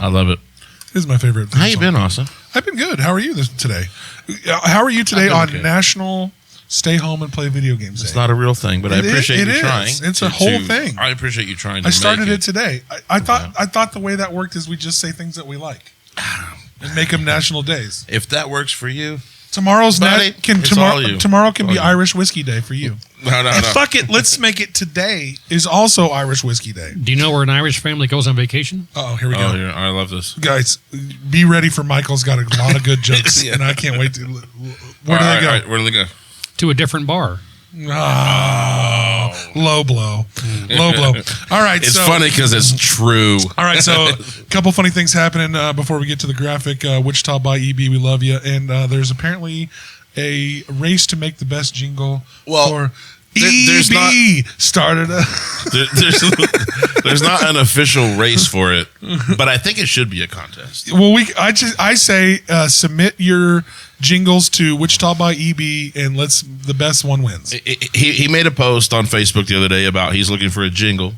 I love it. This is my favorite. How you been, Austin? I've been good. How are you today? How are you today on National Stay Home and Play Video Games Day? It's not a real thing, but I appreciate you trying. It's a whole thing. I appreciate you trying. I started it today. I thought the way that worked is we just say things that we like and make them national days. If that works for you, tomorrow can be you. Irish Whiskey Day for you. No. Fuck it. Let's make it today is also Irish Whiskey Day. Do you know where an Irish family goes on vacation? Oh, here we go. Oh, yeah, I love this. Guys, be ready for Michael's got a lot of good jokes, and I can't wait to. Where do they go? Right, where do they go? To a different bar. Oh, low blow. Low blow. All right. It's funny because it's true. All right. So a couple funny things happening before we get to the graphic. Wichita by EB, we love you. And there's apparently a race to make the best jingle for there's EB started. There's not an official race for it, but I think it should be a contest. Well, I say submit your jingles to Wichita by EB, and the best one wins. He made a post on Facebook the other day about he's looking for a jingle,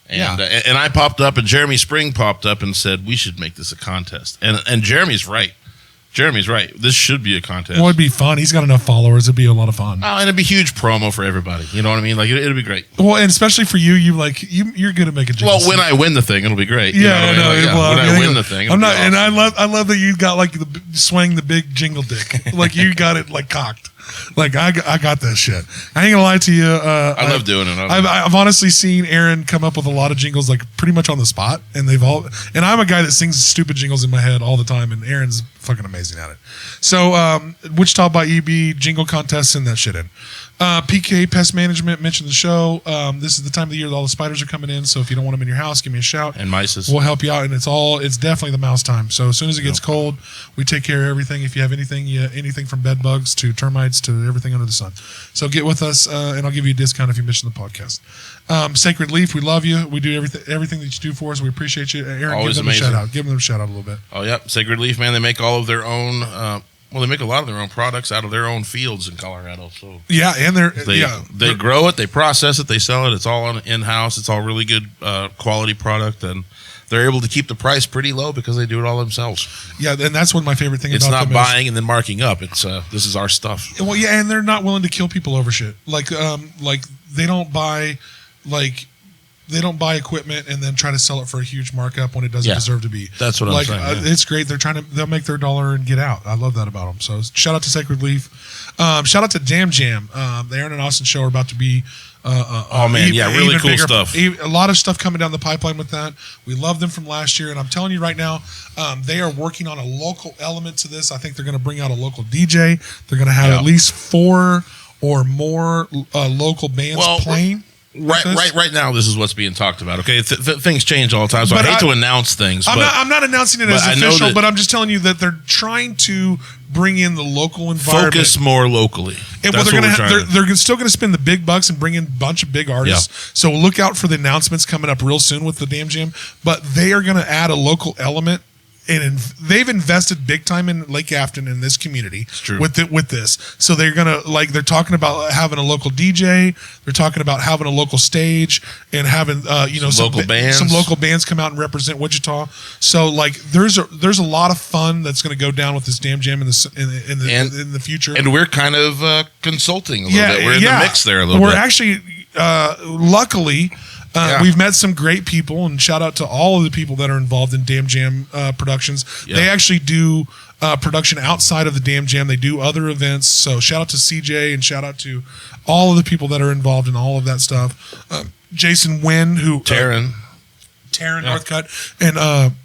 and I popped up, and Jeremy Spring popped up and said we should make this a contest, and Jeremy's right. Jeremy's right. This should be a contest. Well, it'd be fun. He's got enough followers. It'd be a lot of fun. Oh, and it'd be huge promo for everybody. You know what I mean? Like it'd be great. Well, and especially for you, you're good at making jingles. Well, when I win the thing, it'll be great. Yeah, you know what I mean? When I win the thing, I'm not, awesome. and I love that you got like swing the big jingle dick, like you got it like cocked. Like I got that shit. I ain't gonna lie to you. I love doing it. I've honestly seen Aaron come up with a lot of jingles like pretty much on the spot, and and I'm a guy that sings stupid jingles in my head all the time, and Aaron's fucking amazing at it. So Wichita by EB jingle contest, send that shit in. PK Pest Management mentioned the show. This is the time of the year that all the spiders are coming in, so if you don't want them in your house, give me a shout. And mices. We'll help you out, and it's definitely the mouse time. So as soon as it gets cold, we take care of everything. If you have anything from bed bugs to termites to everything under the sun. So get with us, and I'll give you a discount if you mention the podcast. Sacred Leaf, we love you. We do everything that you do for us. We appreciate you. Aaron, Always give them amazing. a shout out. Give them a shout out a little bit. Oh, yeah. Sacred Leaf, man, they make all of their own... they make a lot of their own products out of their own fields in Colorado. So yeah, and they grow it, they process it, they sell it. It's all in-house. It's all really good quality product, and they're able to keep the price pretty low because they do it all themselves. Yeah, and that's one of my favorite things about them. It's not buying and then marking up. It's this is our stuff. Well, yeah, and they're not willing to kill people over shit. Like they don't buy equipment and then try to sell it for a huge markup when it doesn't deserve to be. That's what I'm saying. It's great. They'll make their dollar and get out. I love that about them. So shout out to Sacred Leaf. Shout out to Jam Jam. The Aaron and Austin show are about to be. Really cool stuff. A lot of stuff coming down the pipeline with that. We love them from last year, and I'm telling you right now, they are working on a local element to this. I think they're going to bring out a local DJ. They're going to have at least 4 or more local bands playing. Right now, this is what's being talked about. Okay, things change all the time, so I hate to announce things. I'm not announcing it as official, but I'm just telling you that they're trying to bring in the local environment. Focus more locally. And they're still going to spend the big bucks and bring in a bunch of big artists. Yeah. So look out for the announcements coming up real soon with the Damn Jam. But they are going to add a local element. And they've invested big time in Lake Afton in this community with this. So they're they're talking about having a local DJ. They're talking about having a local stage and having some local bands come out and represent Wichita. So there's a lot of fun that's going to go down with this Damn Jam in the future. And we're kind of consulting a little bit. We're in the mix there a little bit. We're actually luckily. We've met some great people, and shout out to all of the people that are involved in Damn Jam Productions. Yeah. They actually do production outside of the Damn Jam. They do other events. So shout out to CJ and shout out to all of the people that are involved in all of that stuff. Jason Wynn, Taryn Northcutt, and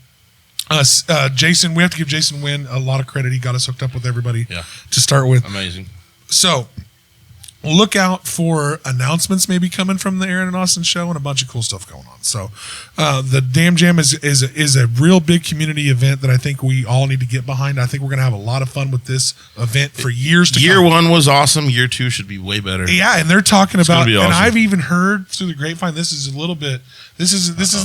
Jason. We have to give Jason Wynn a lot of credit. He got us hooked up with everybody to start with. Amazing. So look out for announcements maybe coming from the Aaron and Austin show and a bunch of cool stuff going on. So the Damn Jam is a real big community event that I think we all need to get behind. I think we're going to have a lot of fun with this event for years to come. Year 1 was awesome. Year 2 should be way better. Yeah, and they're talking about, awesome. And I've even heard through the grapevine, this is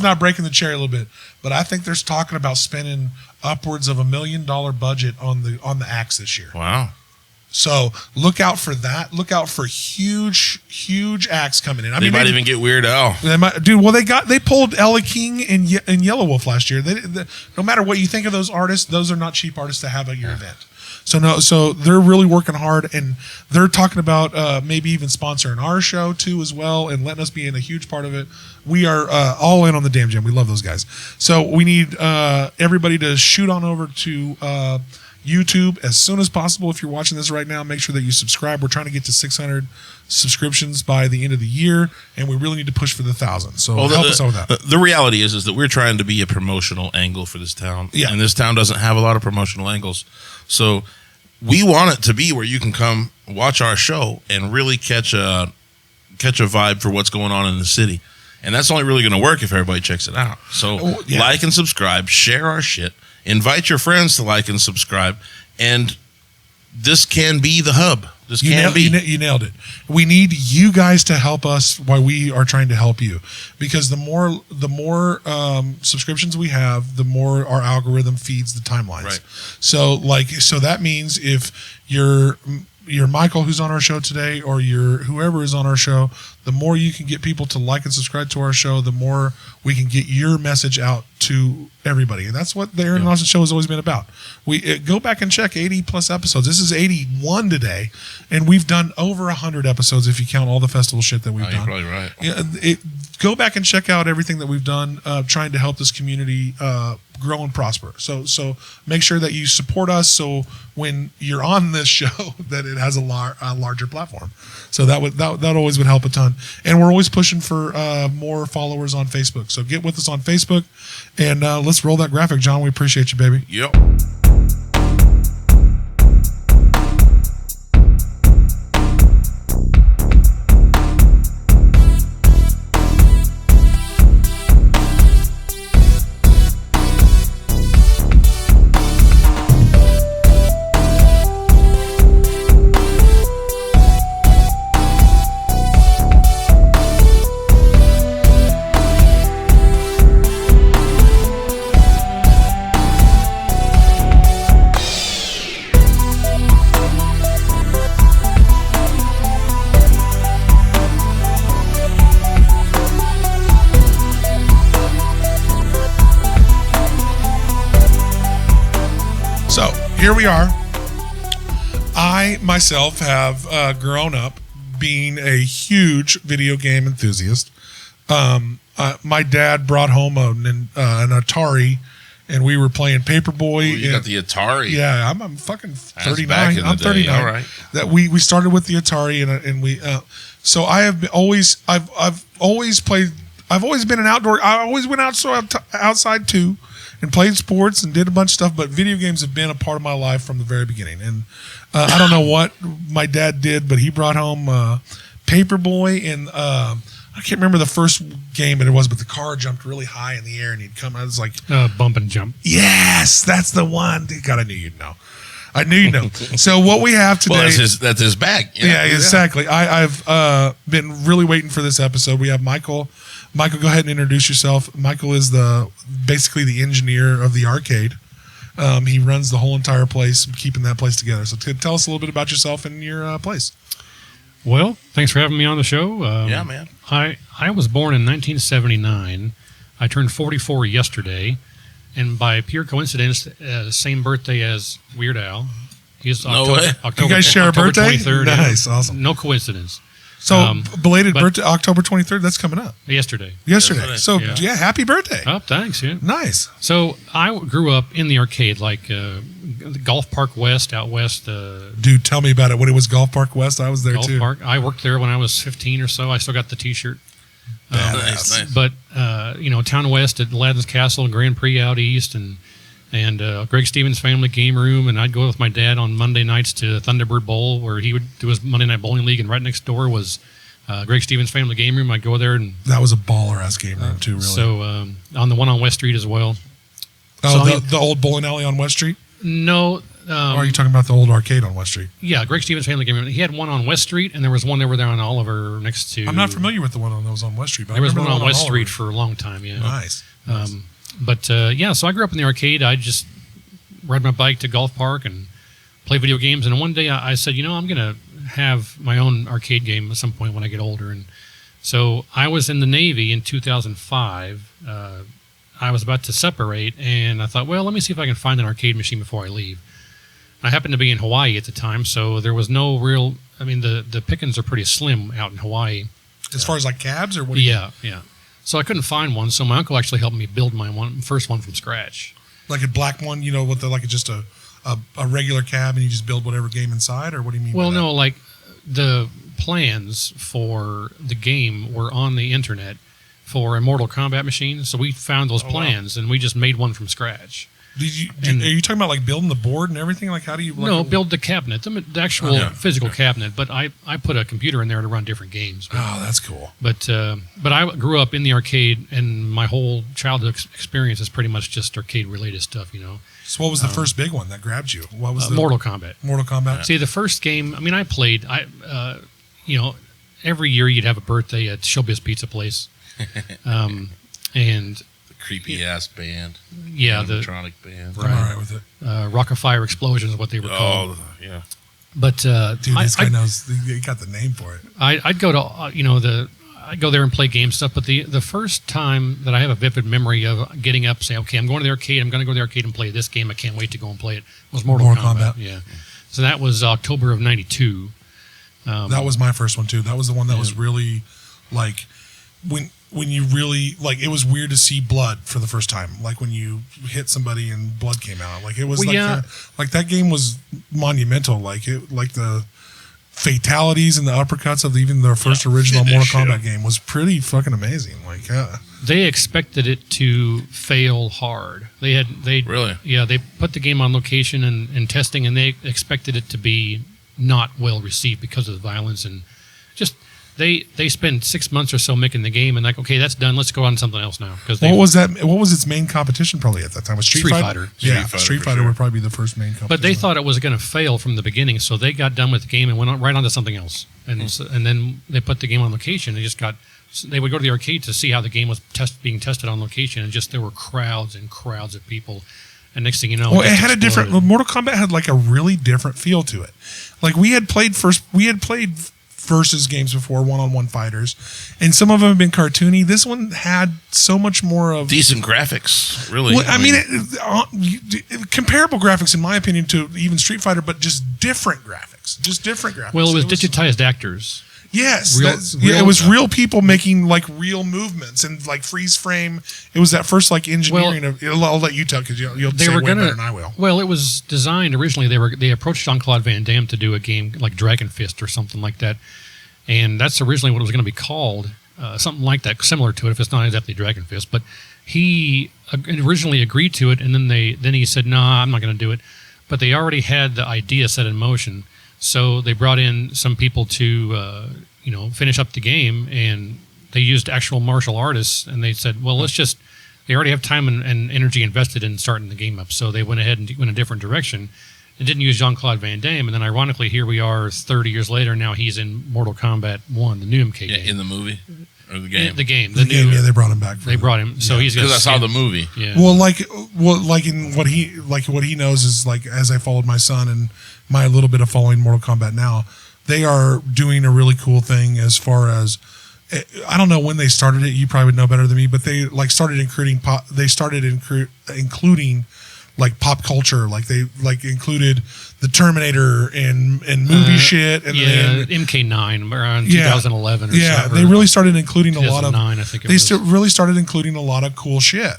not breaking the cherry a little bit, but I think they're talking about spending upwards of $1 million budget on the acts this year. Wow. So look out for that. Look out for huge acts coming in. They might even get Weird Al. Dude, well, they pulled Ella King and Yellow Wolf last year. No matter what you think of those artists, those are not cheap artists to have at your event. So they're really working hard, and they're talking about maybe even sponsoring our show too as well, and letting us be in a huge part of it. We are all in on the Damn Jam. We love those guys. So we need everybody to shoot on over to YouTube as soon as possible. If you're watching this right now, make sure that you subscribe. We're trying to get to 600 subscriptions by the end of the year, and we really need to push for the 1,000. So help us out with that. The reality is that we're trying to be a promotional angle for this town, and this town doesn't have a lot of promotional angles. So we want it to be where you can come watch our show and really catch a vibe for what's going on in the city. And that's only really going to work if everybody checks it out. So like and subscribe, share our shit, invite your friends to like and subscribe, and this can be the hub. You nailed it. We need you guys to help us while we are trying to help you, because the more subscriptions we have, the more our algorithm feeds the timelines. Right. So that means if you're Michael, who's on our show today, or you're whoever is on our show, the more you can get people to like and subscribe to our show, the more we can get your message out to everybody. And that's what the Aaron Lawson Show has always been about. We go back and check 80 plus episodes. This is 81 today, and we've done over 100 episodes if you count all the festival shit that we've done. You're probably right. Yeah, go back and check out everything that we've done, trying to help this community grow and prosper. So make sure that you support us, so when you're on this show that it has a larger platform. So that always would help a ton. And we're always pushing for more followers on Facebook. So get with us on Facebook, and let's roll that graphic, John. We appreciate you, baby. Yep. Here we are. I myself have grown up being a huge video game enthusiast. My dad brought home an Atari, and we were playing Paperboy. Ooh, you got the Atari. Yeah, I'm fucking 39. I'm 39. All right. That we started with the Atari, and we. So I have always played. I've always been an outdoor. I always went outside too, and played sports and did a bunch of stuff, but video games have been a part of my life from the very beginning. And I don't know what my dad did, but he brought home Paperboy, and I can't remember the first game it was, but the car jumped really high in the air, and he'd come. I was like, bump and jump. Yes, that's the one. God, I knew you'd know. I knew you'd know. So what we have today... Well, that's his bag. Yeah, exactly. I've been really waiting for this episode. We have Michael. Michael, go ahead and introduce yourself. Michael is basically the engineer of the arcade. He runs the whole entire place, keeping that place together. So tell us a little bit about yourself and your place. Well, thanks for having me on the show. Yeah, man. I was born in 1979. I turned 44 yesterday, and by pure coincidence, same birthday as Weird Al. He's October. You guys share October a birthday? 23rd. Nice, awesome. No coincidence. So belated birthday, October 23rd. That's coming up. Yesterday. So yeah, happy birthday. Oh, thanks. Yeah. Nice. So I grew up in the arcade, like the Golf Park West out west. Dude, tell me about it. When it was Golf Park West, I was there too. Golf Park. I worked there when I was 15 or so. I still got the T-shirt. Nice. But Town West at Aladdin's Castle and Grand Prix out east, and Greg Stevens' family game room, and I'd go with my dad on Monday nights to Thunderbird Bowl, where he would do his Monday Night Bowling League, and right next door was Greg Stevens' family game room. I'd go there, and that was a baller-ass game room too, really. So on the one on West Street as well. Oh, the old bowling alley on West Street? No. Or are you talking about the old arcade on West Street? Yeah, Greg Stevens' family game room. He had one on West Street, and there was one over there on Oliver next to... I'm not familiar with the one that was on West Street. But there was one on West Street for a long time, yeah. Nice. So I grew up in the arcade. I just ride my bike to Golf Park and play video games. And one day I said, I'm going to have my own arcade game at some point when I get older. And so I was in the Navy in 2005. I was about to separate, and I thought, well, let me see if I can find an arcade machine before I leave. I happened to be in Hawaii at the time, so there was no real. I mean, the pickings are pretty slim out in Hawaii. As far as like cabs or what? Yeah. So I couldn't find one. So my uncle actually helped me build my first one from scratch. Like a black one, with just a regular cab, and you just build whatever game inside, or what do you mean? Well, by that? no, like the plans for the game were on the internet for a Mortal Kombat machine. So we found those plans, and we just made one from scratch. Are you talking about like building the board and everything? Like, how do you? Build the cabinet, the actual physical cabinet. But I put a computer in there to run different games. But, that's cool. But I grew up in the arcade, and my whole childhood experience is pretty much just arcade related stuff. So what was the first big one that grabbed you? What was Mortal Kombat? Mortal Kombat. See, the first game. I mean, I played. Every year you'd have a birthday at Showbiz Pizza Place, and creepy ass band. Yeah, the electronic band. Right. I'm all right with it. Rock of Fire Explosion is what they were called. Oh, yeah. But dude, this guy knows. He got the name for it. I'd go to I'd go there and play game stuff. But the first time that I have a vivid memory of getting up, say, okay, I'm going to the arcade. I'm going to go to the arcade and play this game. I can't wait to go and play it. Was Mortal Kombat. Yeah. So that was October of '92. That was my first one too. That was the one that was really like when you really like, it was weird to see blood for the first time. Like when you hit somebody and blood came out. Like it was like that game was monumental. Like the fatalities and the uppercuts of even their first original Mortal Kombat game was pretty fucking amazing. Like they expected it to fail hard. They really they put the game on location and testing, and they expected it to be not well received because of the violence and just they spent 6 months or so making the game and like, okay, that's done. Let's go on to something else now. What was that? What was its main competition probably at that time? Was Street Fighter? Yeah, Street Fighter would probably be the first main competition. But they thought it was going to fail from the beginning, so they got done with the game and went right on to something else. And and then they put the game on location. They would go to the arcade to see how the game was being tested on location, and just there were crowds and crowds of people. And next thing you know, it had exploded. Mortal Kombat had like a really different feel to it. Like we had played versus games before, one-on-one fighters, and some of them have been cartoony. This one had so much more of decent graphics, really. Well, I mean comparable graphics in my opinion to even Street Fighter, but just different graphics. Well, it was digitized actors. Yes, it was real people making like real movements and like freeze frame. It was that first like engineering of. I'll let you tell because you'll say way better than I will. Well, it was designed originally. They approached Jean-Claude Van Damme to do a game like Dragon Fist or something like that, and that's originally what it was going to be called, something like that, similar to it. If it's not exactly Dragon Fist, but he originally agreed to it, and then he said, "Nah, I'm not going to do it." But they already had the idea set in motion. So they brought in some people to, finish up the game, and they used actual martial artists. And they said, well, they already have time and energy invested in starting the game up. So they went ahead and went a different direction and didn't use Jean-Claude Van Damme. And then ironically, here we are 30 years later. Now he's in Mortal Kombat 1, the new MK game. In the movie? Or the game? The game. They brought him back. They brought him. So he's because I saw the movie. Yeah. Well, in what he knows is like, as I followed my son and my little bit of following Mortal Kombat now, they are doing a really cool thing as far as, I don't know when they started it. You probably would know better than me, but they like started including including like pop culture. Like they like included the Terminator and movie shit. And then MK9 around 2011 or so. Yeah, they really started including a lot of. I think it was. Really started including a lot of cool shit.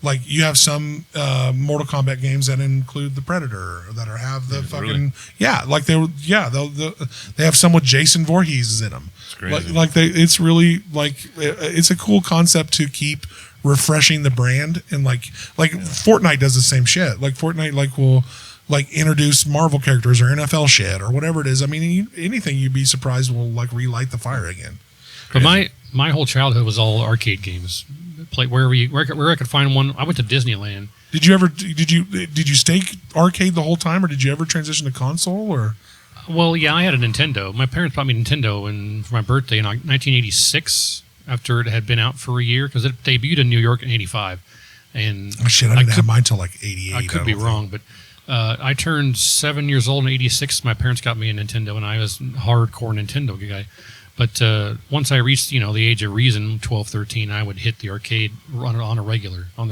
Like you have some Mortal Kombat games that include the Predator that have the fucking they have some with Jason Voorhees in them. It's crazy. It's really like it's a cool concept to keep refreshing the brand, and like Fortnite does the same shit. Like Fortnite will introduce Marvel characters or NFL shit or whatever it is. I mean, anything you'd be surprised will like relight the fire again. But my whole childhood was all arcade games. Play where I could find one. I went to Disneyland. Did you stay arcade the whole time, or did you ever transition to console? Or well, yeah, I had a Nintendo. My parents bought me a Nintendo for my birthday in 1986. After it had been out for a year, because it debuted in New York in '85. And I didn't have mine till like '88. I could be wrong, but I turned 7 years old in '86. My parents got me a Nintendo, and I was a hardcore Nintendo guy. But once I reached, the age of reason, 12, 13, I would hit the arcade on a regular. And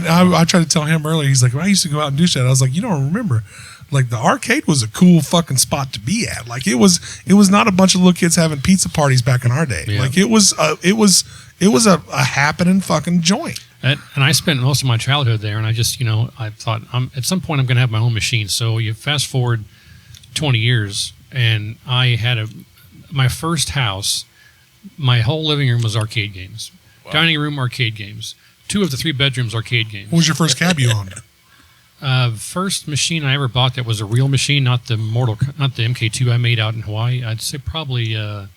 I tried to tell him earlier. He's like, well, I used to go out and do that. I was like, you don't remember. Like, the arcade was a cool fucking spot to be at. Like, it was not a bunch of little kids having pizza parties back in our day. Yeah. Like, it was a happening fucking joint. And I spent most of my childhood there, and I just, I thought, at some point I'm going to have my own machine. So you fast forward 20 years, and I had my first house, my whole living room was arcade games. Wow. Dining room, arcade games. 2 of the 3 bedrooms, arcade games. What was your first cab you owned? First machine I ever bought that was a real machine, not the MK2 I made out in Hawaii. I'd say probably, I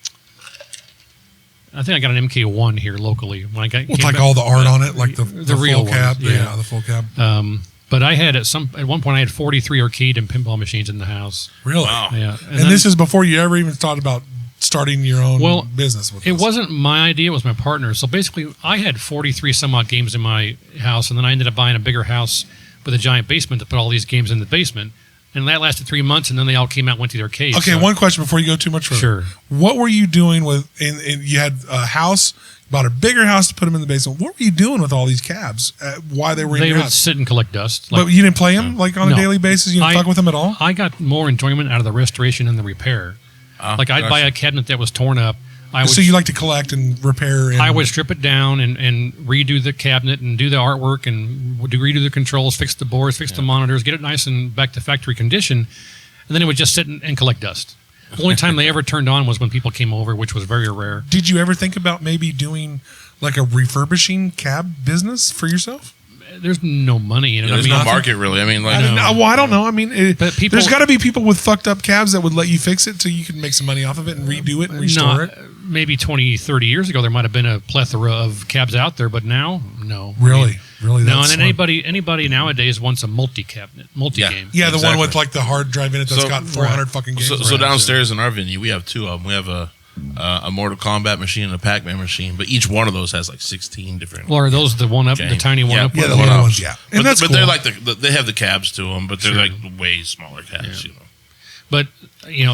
think I got an MK1 here locally. When I got all the art on it, like the real full cab. Ones, yeah, the full cab. But I had at one point I had 43 arcade and pinball machines in the house. Really? Wow. Yeah. And this is before you ever even thought about starting your own business with it wasn't my idea, it was my partner. So basically I had 43 some odd games in my house, and then I ended up buying a bigger house with a giant basement to put all these games in the basement. And that lasted 3 months, and then they all came out and went to the arcade. Okay, one question before you go too much further. Sure. What were you doing with, you had a house, bought a bigger house to put them in the basement. What were you doing with all these cabs? Why they were in your house? They would sit and collect dust. But you didn't play them on a daily basis? You didn't fuck with them at all? I got more enjoyment out of the restoration and the repair. I'd buy a cabinet that was torn up. So you like to collect and repair? I would strip it down and redo the cabinet and do the artwork and redo the controls, fix the boards, fix the monitors, get it nice and back to factory condition. And then it would just sit and collect dust. The only time they ever turned on was when people came over, which was very rare. Did you ever think about maybe doing like a refurbishing cab business for yourself? There's no money in it. There's no market, really. I mean, I don't know. I mean, there's got to be people with fucked up cabs that would let you fix it so you can make some money off of it and redo it and restore it. Maybe 20, 30 years ago, there might have been a plethora of cabs out there, but now, no. Really? Really? No, and then anybody nowadays wants a multi-cabinet, multi-game. Yeah, the one with like the hard drive in it that's got 400 fucking games. So downstairs in our venue, we have 2 of them. We have a Mortal Kombat machine and a Pac-Man machine, but each one of those has like 16 different. Well, are those the tiny one up? Yeah, the little ones. Yeah, and that's cool. They're like they have the cabs to them, but they're like way smaller cabs. Yeah. But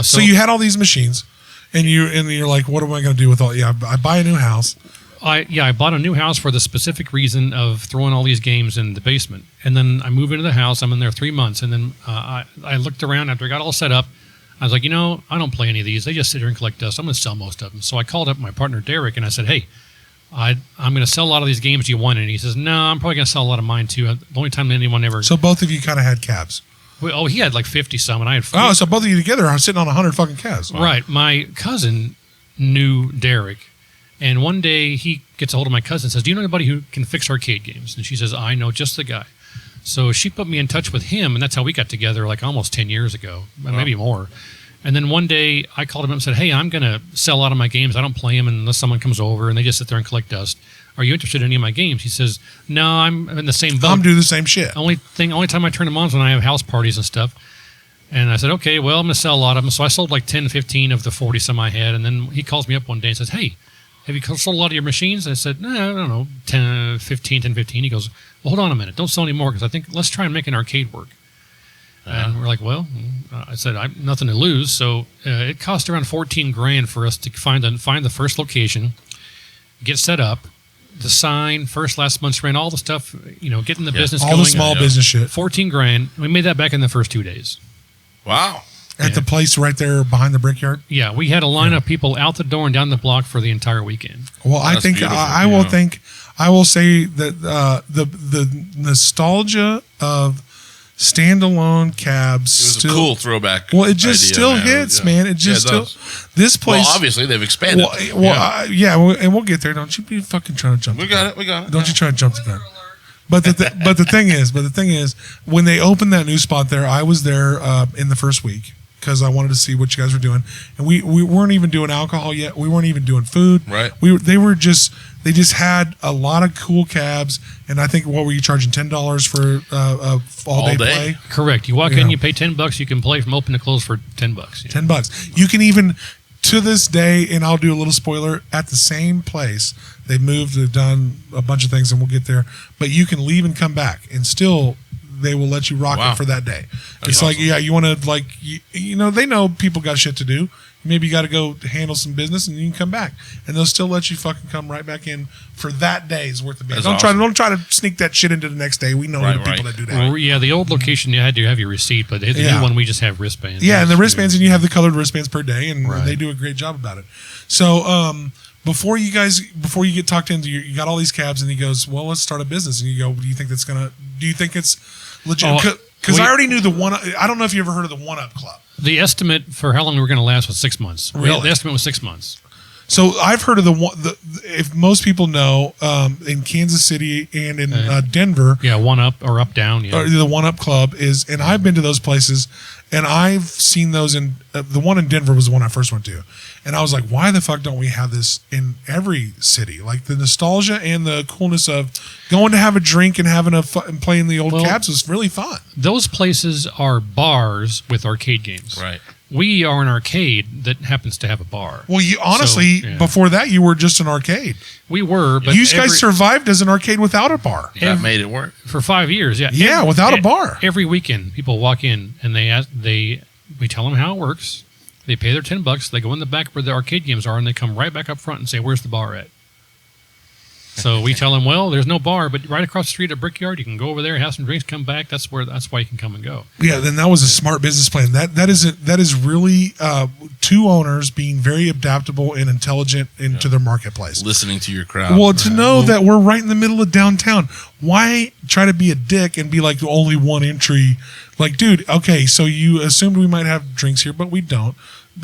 so you had all these machines, and you're like, what am I going to do with all? Yeah, I buy a new house. I bought a new house for the specific reason of throwing all these games in the basement, and then I move into the house. I'm in there 3 months, and then I looked around after I got all set up. I was like, I don't play any of these. They just sit here and collect dust. I'm going to sell most of them. So I called up my partner, Derek, and I said, hey, I'm going to sell a lot of these games. Do you want any? He says, no, I'm probably going to sell a lot of mine, too. The only time anyone ever... So both of you kind of had cabs? Well, he had like 50 some, and I had 40. Oh, so both of you together are sitting on 100 fucking cabs. Wow. Right. My cousin knew Derek, and one day he gets a hold of my cousin and says, do you know anybody who can fix arcade games? And she says, I know just the guy. So she put me in touch with him, and that's how we got together like almost 10 years ago, maybe more. And then one day I called him up and said, hey, I'm going to sell out of my games. I don't play them unless someone comes over, and they just sit there and collect dust. Are you interested in any of my games? He says, no, I'm in the same boat. I'm doing the same shit. Only time I turn them on is when I have house parties and stuff. And I said, okay, well, I'm going to sell a lot of them. So I sold like 10, 15 of the 40 some I had. And then he calls me up one day and says, hey, have you sold a lot of your machines? And I said, no, I don't know, 10, 15. He goes, well, hold on a minute. Don't sell any more because I think let's try and make an arcade work. And we're like, well, I said, I've nothing to lose. So it cost around $14,000 for us to find the first location, get set up, the sign, first, last month's rent, all the stuff, getting the business going. All the small business shit. $14,000. We made that back in the first 2 days. Wow. At the place right there behind the Brickyard? Yeah, we had a line of people out the door and down the block for the entire weekend. Well, I think I will say that the nostalgia of standalone cabs. It was a cool throwback. Well, it just still hits, man. It just still. This place. Well, obviously they've expanded. And we'll get there. Don't you be fucking trying to jump. We got it. Don't you try to jump the gun. But the thing is, when they opened that new spot there, I was there in the first week because I wanted to see what you guys were doing, and we weren't even doing alcohol yet. We weren't even doing food. Right. They just had a lot of cool cabs, and I think what were you charging $10 for all day play? Correct. You walk in, you pay $10. You can play from open to close for $10. $10. You can even to this day, and I'll do a little spoiler, at the same place. They've moved, they've done a bunch of things, and we'll get there. But you can leave and come back, and still they will let you rock Wow. it for that day. That's It's like, awesome. yeah, you want to like, they know people got shit to do. Maybe you got to go handle some business and you can come back, and they'll still let you fucking come right back in for that day's worth of beer. That's Don't awesome. try to sneak that shit into the next day. We know Right, the people right. that do that. Well, yeah, the old location you had to have your receipt, but the Yeah. new one we just have wristbands. Yeah, and the wristbands, and you have the colored wristbands per day, and Right. they do a great job about it. So, before you get talked into, you got all these cabs, and he goes, "Well, let's start a business." And you go, "Do you think it's legit?" Oh, Because we- I already knew the one. I don't know if you ever heard of the One Up Club. The estimate for how long we were going to last was 6 months. Really? The estimate was 6 months. So I've heard of the one. If most people know, in Kansas City and in Denver, Yeah, one up or up down. Yeah. or the One Up Club is, and I've been to those places, and I've seen those in the one in Denver was the one I first went to, and I was like, why the fuck don't we have this in every city? Like the nostalgia and the coolness of going to have a drink and having and playing the old Well- cabs was really fun. Those places are bars with arcade games. Right. We are an arcade that happens to have a bar. Well, you honestly, So, yeah. before that, you were just an arcade. We were, but You guys survived as an arcade without a bar. That made it work. for 5 years. Yeah, Yeah, without a bar. Every weekend, people walk in and we tell them how it works. They pay their $10. They go in the back where the arcade games are, and they come right back up front and say, "Where's the bar at?" So we tell them, "Well, there's no bar, but right across the street at Brickyard, you can go over there, have some drinks, come back. That's why you can come and go." Yeah, then that was a smart business plan. That is really two owners being very adaptable and intelligent into their marketplace. Listening to your crowd. Well, to know that we're right in the middle of downtown, why try to be a dick and be like only one entry? Like, dude, okay, so you assumed we might have drinks here, but we don't.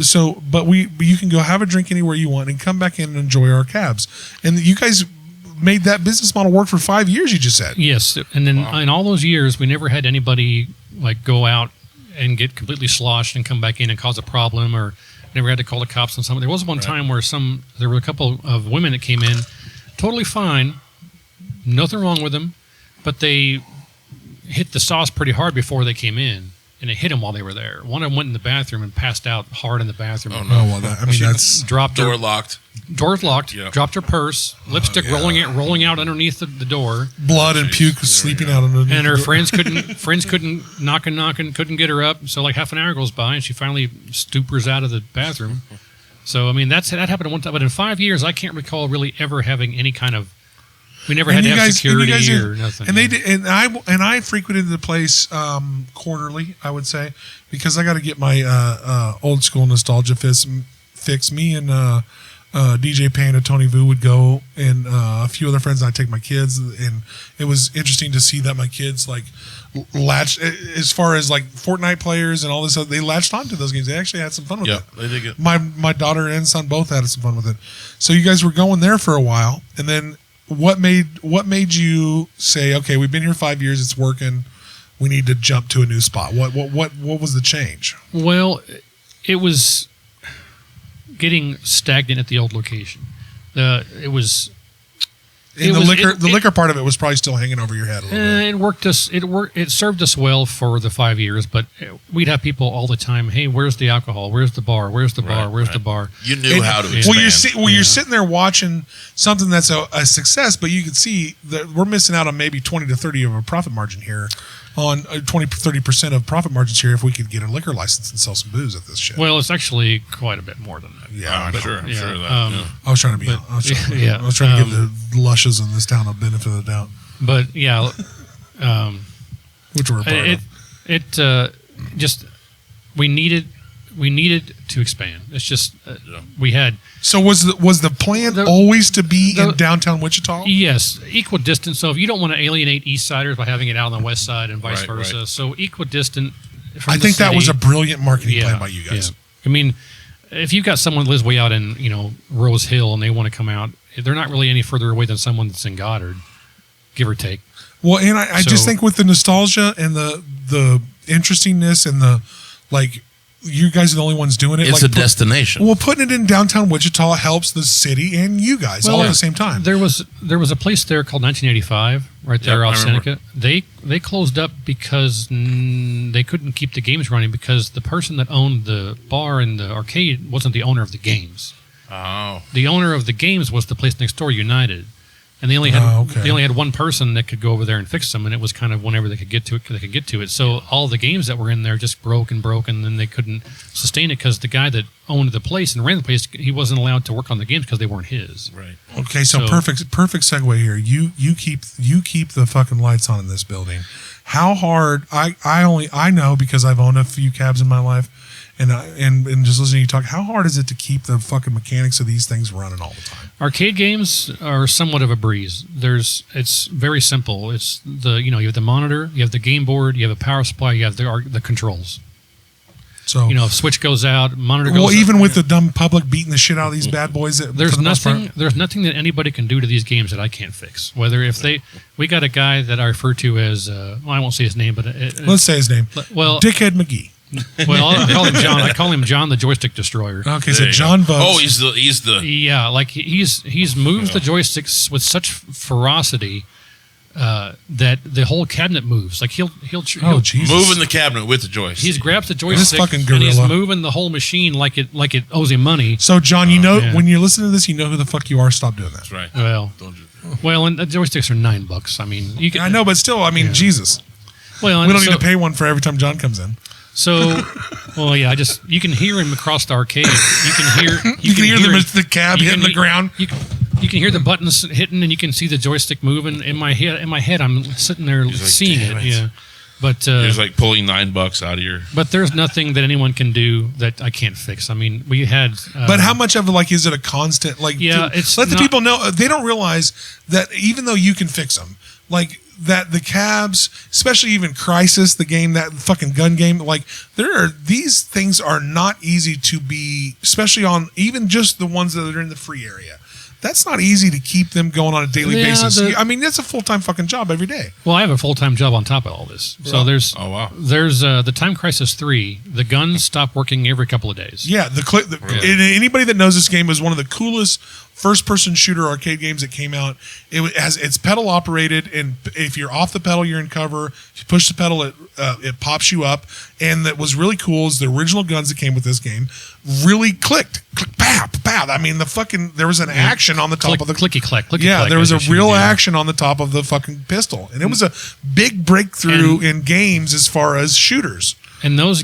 So, but you can go have a drink anywhere you want and come back in and enjoy our cabs. And you guys made that business model work for 5 years. You just said. Yes, and then in all those years, we never had anybody like go out and get completely sloshed and come back in and cause a problem, or never had to call the cops on someone. There was one time where there were a couple of women that came in, totally fine, nothing wrong with them, but they hit the sauce pretty hard before they came in, and it hit them while they were there. One of them went in the bathroom and passed out hard in the bathroom. Oh, no. Oh well, that's Dropped Door her locked. doors locked. Yeah. Dropped her purse, lipstick rolling out underneath the door. blood and puke sleeping out on the. And her friends couldn't knock, couldn't get her up. So like half an hour goes by, and she finally stupors out of the bathroom. So I mean that happened one time, but in 5 years I can't recall really ever having any kind of. We never had to have security or nothing. And they did, and I frequented the place quarterly, I would say, because I got to get my old school nostalgia fix. Me and DJ Payne and Tony Vu would go, and a few other friends. And I'd take my kids, and it was interesting to see that my kids like latched as far as like Fortnite players and all this. They latched onto those games. They actually had some fun with it. They did good. My daughter and son both had some fun with it. So you guys were going there for a while, and then what made you say, okay, we've been here 5 years, it's working, we need to jump to a new spot? What was the change? Well, it was getting stagnant at the old location. It was. And the liquor part of it was probably still hanging over your head a little bit. It served us well for the 5 years, but we'd have people all the time. Hey, where's the alcohol? Where's the bar? Where's the bar? Where's the bar? You knew how to expand. You're sitting there watching something that's a success, but you can see that we're missing out on maybe 20 to 30 of a profit margin here, on 20-30% of profit margins here if we could get a liquor license and sell some booze at this shit. Well, it's actually quite a bit more than that. Yeah, I'm sure. I'm yeah, sure of that. I was trying to be. I was trying to give the lushes in this town a benefit of the doubt, But yeah, which we're a part of. it just we needed to expand. It's just we had. So was the plan always to be in downtown Wichita? Yes, equidistant. So if you don't want to alienate East Siders by having it out on the West Side and vice Right, versa, right. so equidistant. I think that was a brilliant marketing plan by you guys. Yeah. I mean, if you've got someone that lives way out in Rose Hill and they want to come out, they're not really any further away than someone that's in Goddard, give or take. Well, and I just think with the nostalgia and the interestingness and the like, you guys are the only ones doing it. It's like, a destination. Well, putting it in downtown Wichita helps the city and you guys all at the same time. There was a place there called 1985 right there off I remember. Seneca. They closed up because they couldn't keep the games running because the person that owned the bar and the arcade wasn't the owner of the games. Oh. The owner of the games was the place next door, United. and they only had one person that could go over there and fix them, and it was kind of whenever they could get to it. So all the games that were in there just broke, and then they couldn't sustain it because the guy that owned the place and ran the place, he wasn't allowed to work on the games because they weren't his. Right. Okay, so perfect segue here. You keep the fucking lights on in this building. How hard? I know because I've owned a few cabs in my life, and just listening to you talk. How hard is it to keep the fucking mechanics of these things running all the time? Arcade games are somewhat of a breeze. It's very simple. It's you have the monitor, you have the game board, you have a power supply, you have the controls. So if switch goes out, monitor goes out. Well, even with the dumb public beating the shit out of these bad boys, there's nothing that anybody can do to these games that I can't fix. We got a guy that I refer to as I won't say his name, but let's say his name. Well, Dickhead McGee. Well, I call him John. I call him John the Joystick Destroyer. Okay, so John votes. Oh, he's the yeah, like he's moved the joysticks with such ferocity that the whole cabinet moves. Like he'll moving the cabinet with the joystick. He's grabbed the joystick and he's moving the whole machine like it owes him money. So John, when you're listening to this, you know who the fuck you are. Stop doing that. That's right. Well, and the joysticks are $9. I mean, I know, but still, Jesus. Well, we don't need to pay one for every time John comes in. So, well, yeah, you can hear him across the arcade. You can hear the cab hitting the ground. You can hear the buttons hitting, and you can see the joystick moving. In my head, I'm sitting there seeing it. Yeah, but it's like pulling $9 out of your. But there's nothing that anyone can do that I can't fix. I mean, we had. But how much of it, is it a constant? Let the people know. They don't realize that even though you can fix them, that the cabs, especially even Crisis, the game, that fucking gun game, these things are not easy to be, especially on even just the ones that are in the free area. That's not easy to keep them going on a daily basis. That's a full-time fucking job every day. Well, I have a full-time job on top of all this. So there's the Time Crisis 3. The guns stop working every couple of days. Yeah, anybody that knows this game is one of the coolest first-person shooter arcade games that came out. It's pedal operated, and if you're off the pedal, you're in cover. If you push the pedal, it pops you up. And that was really cool is the original guns that came with this game really clicked. Click, pow, pow. I mean, there was an action on the top of the clicky clack. There was a real action on the top of the fucking pistol, and it was a big breakthrough in games as far as shooters. And those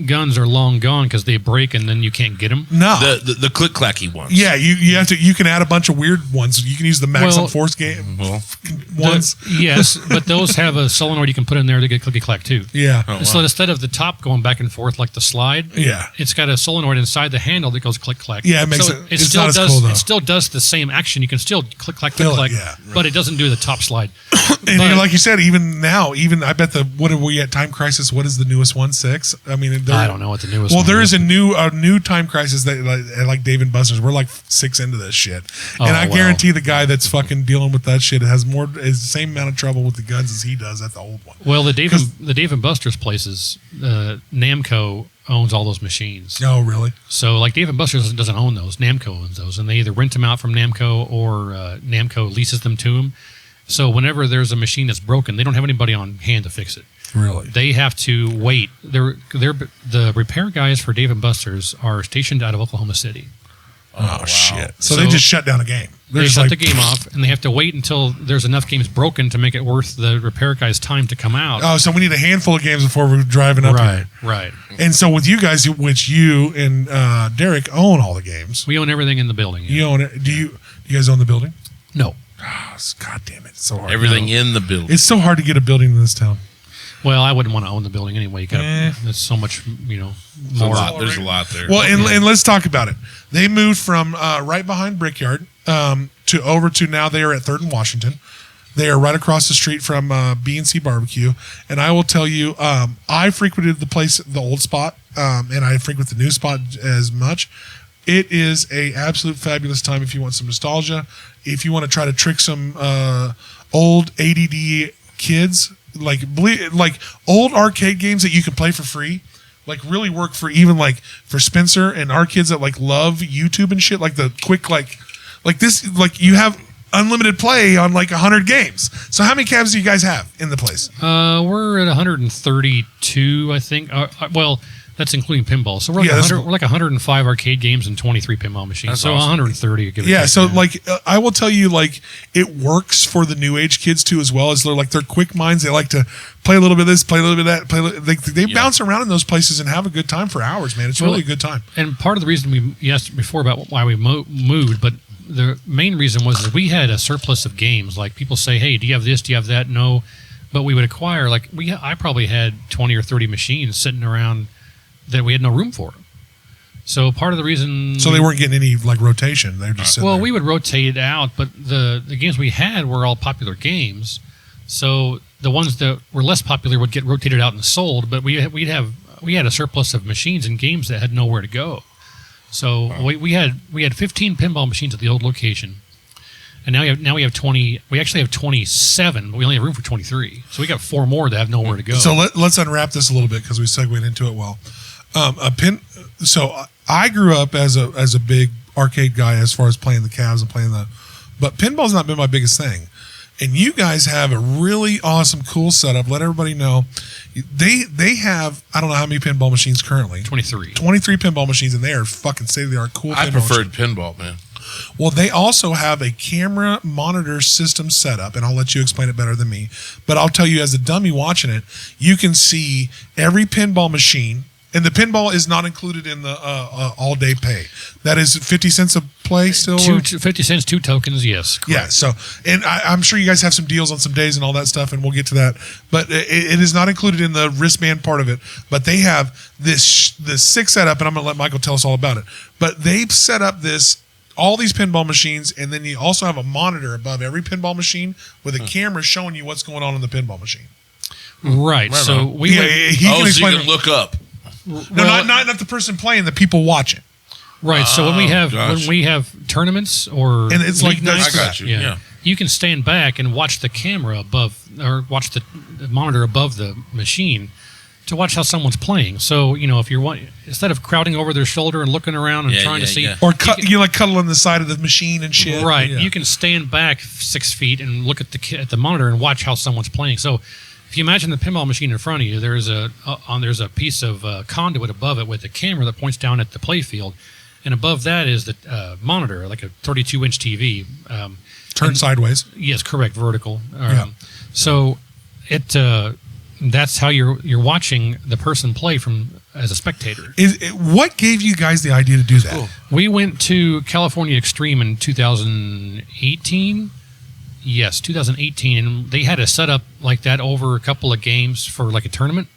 guns are long gone because they break and then you can't get them. No, the click clacky ones. Yeah, you have to. You can add a bunch of weird ones. You can use the Maximum Force game ones. Yes, but those have a solenoid you can put in there to get clicky clack too. Yeah. Oh, wow. So instead of the top going back and forth like the slide, it's got a solenoid inside the handle that goes click clack. Yeah, it makes it. It's still not as cool though. It still does the same action. You can still click clack, but it doesn't do the top slide. And like you said, even now, I bet what are we at Time Crisis? What is the newest one? 6. I mean, I don't know what the newest. Well, there is a new Time Crisis that like Dave and Buster's. We're like 6 into this shit, and I guarantee the guy that's fucking dealing with that shit is the same amount of trouble with the guns as he does at the old one. Well, the Dave and Buster's places, Namco owns all those machines. Oh, really? So, like, Dave and Buster's doesn't own those. Namco owns those, and they either rent them out from Namco or Namco leases them to them. So, whenever there's a machine that's broken, they don't have anybody on hand to fix it. Really? They have to wait. The repair guys for Dave and Buster's are stationed out of Oklahoma City. Oh, wow. Shit. So they just shut down a game. They shut the game off, and they have to wait until there's enough games broken to make it worth the repair guy's time to come out. Oh, so we need a handful of games before we're driving up here. Right. And so with you guys, which you and Derek own all the games. We own everything in the building. Yeah. You own it. Do you guys own the building? No. Oh, God damn it. It's so hard. Everything in the building. It's so hard to get a building in this town. Well, I wouldn't want to own the building anyway. You got there's so much, more. There's a lot there. Well, and let's talk about it. They moved from right behind Brickyard to now they are at 3rd and Washington. They are right across the street from B&C Barbecue. And I will tell you, I frequented the place, the old spot, and I frequent the new spot as much. It is a absolute fabulous time if you want some nostalgia. If you want to try to trick some old ADD kids, like old arcade games that you can play for free, like really work for even like for Spencer and our kids that like love YouTube and shit, like the quick like this, like you have unlimited play on like 100 games. So how many cabs do you guys have in the place? We're at 132, I think. Well, that's including pinball. So we're like 105 arcade games and 23 pinball machines. That's so awesome. 130. I will tell you, like, it works for the new age kids too, as well as they're quick minds. They like to play a little bit of this, play a little bit of that. They bounce around in those places and have a good time for hours, man. It's really a good time. And part of the reason you asked before about why we moved, but the main reason was we had a surplus of games. Like people say, hey, do you have this? Do you have that? No. But we would acquire, I probably had 20 or 30 machines sitting around that we had no room for. So part of the reason... So they weren't getting any like rotation. They were just sitting there. We would rotate it out, but the games we had were all popular games. So the ones that were less popular would get rotated out and sold, but we had a surplus of machines and games that had nowhere to go. So we had 15 pinball machines at the old location. And now we have 20. We actually have 27, but we only have room for 23. So we got 4 more that have nowhere to go. So let's unwrap this a little bit because we segued into it well. So I grew up as a big arcade guy as far as playing the cabs and but pinball's not been my biggest thing. And you guys have a really awesome, cool setup. Let everybody know. They have, I don't know how many pinball machines currently. 23. 23 pinball machines, and they are fucking state-of-the-art cool I preferred pinball, man. Well, they also have a camera monitor system set up, and I'll let you explain it better than me. But I'll tell you, as a dummy watching it, you can see every pinball machine, and the pinball is not included in the all-day pay. That is 50 cents a play still? 50 cents, 2 tokens, yes. Correct. Yeah, so, and I'm sure you guys have some deals on some days and all that stuff, and we'll get to that. But it is not included in the wristband part of it. But they have this sick setup, and I'm going to let Michael tell us all about it. But they've set up all these pinball machines, and then you also have a monitor above every pinball machine with a camera showing you what's going on in the pinball machine. Right. So you can look up. No, not the person playing, the people watching. Right. So when we have tournaments or and it's like I got you. Yeah. You can stand back and watch the camera above, or watch the monitor above the machine to watch how someone's playing. So, if you're instead of crowding over their shoulder and looking around and trying to see, or you like cuddling the side of the machine and shit, right? Yeah. You can stand back 6 feet and look at the monitor and watch how someone's playing. So, if you imagine the pinball machine in front of you, there's a piece of conduit above it with a camera that points down at the play field, and above that is the monitor, like a 32-inch TV. Turned sideways. Yes, correct, vertical. So that's how you're watching the person play as a spectator. What gave you guys the idea to do that? Cool. We went to California Extreme in 2018. Yes, 2018, and they had a setup like that over a couple of games for like a tournament.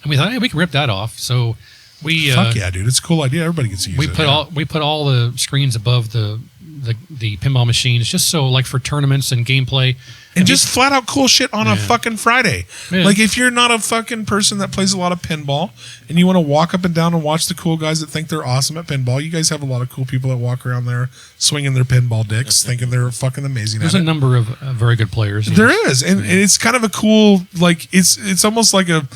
And we thought, hey, we can rip that off. So we fuck yeah, dude, it's a cool idea. Everybody gets to use it. We put all the screens above the pinball machines, just so like for tournaments and gameplay. And just flat out cool shit on a fucking Friday. Yeah. Like if you're not a fucking person that plays a lot of pinball and you want to walk up and down and watch the cool guys that think they're awesome at pinball, you guys have a lot of cool people that walk around there swinging their pinball dicks, thinking they're fucking amazing. There's a number of very good players. There is, and it's kind of a cool, like it's almost like an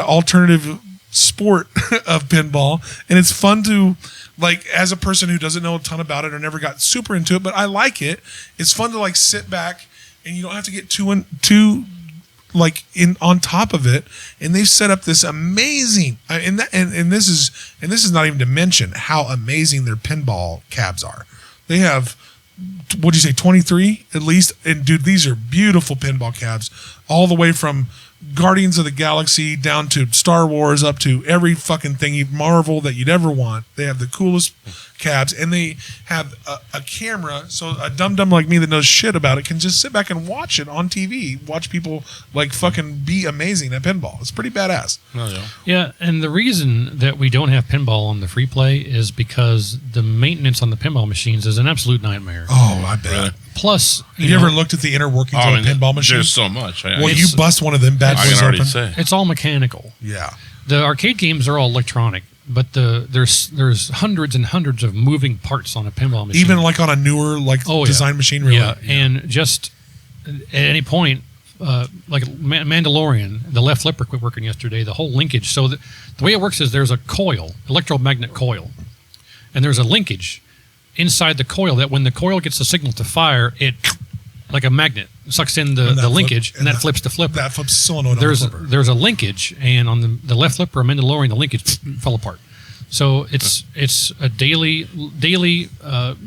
alternative sport of pinball, and it's fun to. Like, as a person who doesn't know a ton about it or never got super into it, but I like it. It's fun to like sit back and you don't have to get too on top of it. And they've set up this amazing, and this is not even to mention how amazing their pinball cabs are. They have, what'd you say, 23 at least? And dude, these are beautiful pinball cabs, all the way from Guardians of the Galaxy down to Star Wars, up to every fucking thing Marvel that you'd ever want. They have the coolest cabs, and they have a camera, so a dum-dum like me that knows shit about it can just sit back and watch it on TV, watch people like fucking be amazing at pinball. It's pretty badass. Oh, yeah. Yeah, and the reason that we don't have pinball on the free play is because the maintenance on the pinball machines is an absolute nightmare. Oh, I bet. Really? Plus, have you ever looked at the inner workings of a pinball machine? There's so much. Well, you bust one of them bad boys open. It's all mechanical. Yeah. The arcade games are all electronic, but there's hundreds and hundreds of moving parts on a pinball machine. Even like on a newer design machine, really. Yeah, and just at any point, like Mandalorian, the left flipper quit working yesterday. The whole linkage. So the way it works is there's a coil, electromagnet coil, and there's a linkage. inside the coil that when the coil gets the signal to fire, it like a magnet sucks in the linkage, and that flips the flipper. That flips the solenoid on the flipper. There's a linkage, and on the left flipper, I'm into lowering the linkage, fell apart. So it's a daily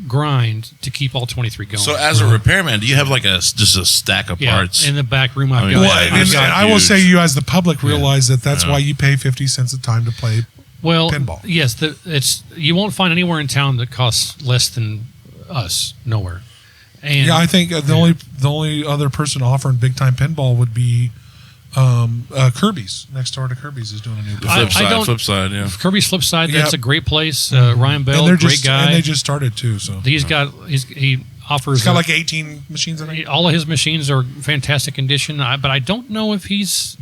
grind to keep all 23 going. So as a repairman, do you have like just a stack of parts? In the back room, I've and got I will say, you as the public realize that's why you pay 50 cents a time to play pinball. Yes, you won't find anywhere in town that costs less than us. Nowhere. And I think the only other person offering big time pinball would be Kirby's. Next door to Kirby's is doing a new flip side, yeah. Kirby's Flip Side, that's a great place. Ryan Bell, great guy. And they just started too. So he offers. He's got like 18 machines. I think all of his machines are fantastic condition. But I don't know if he's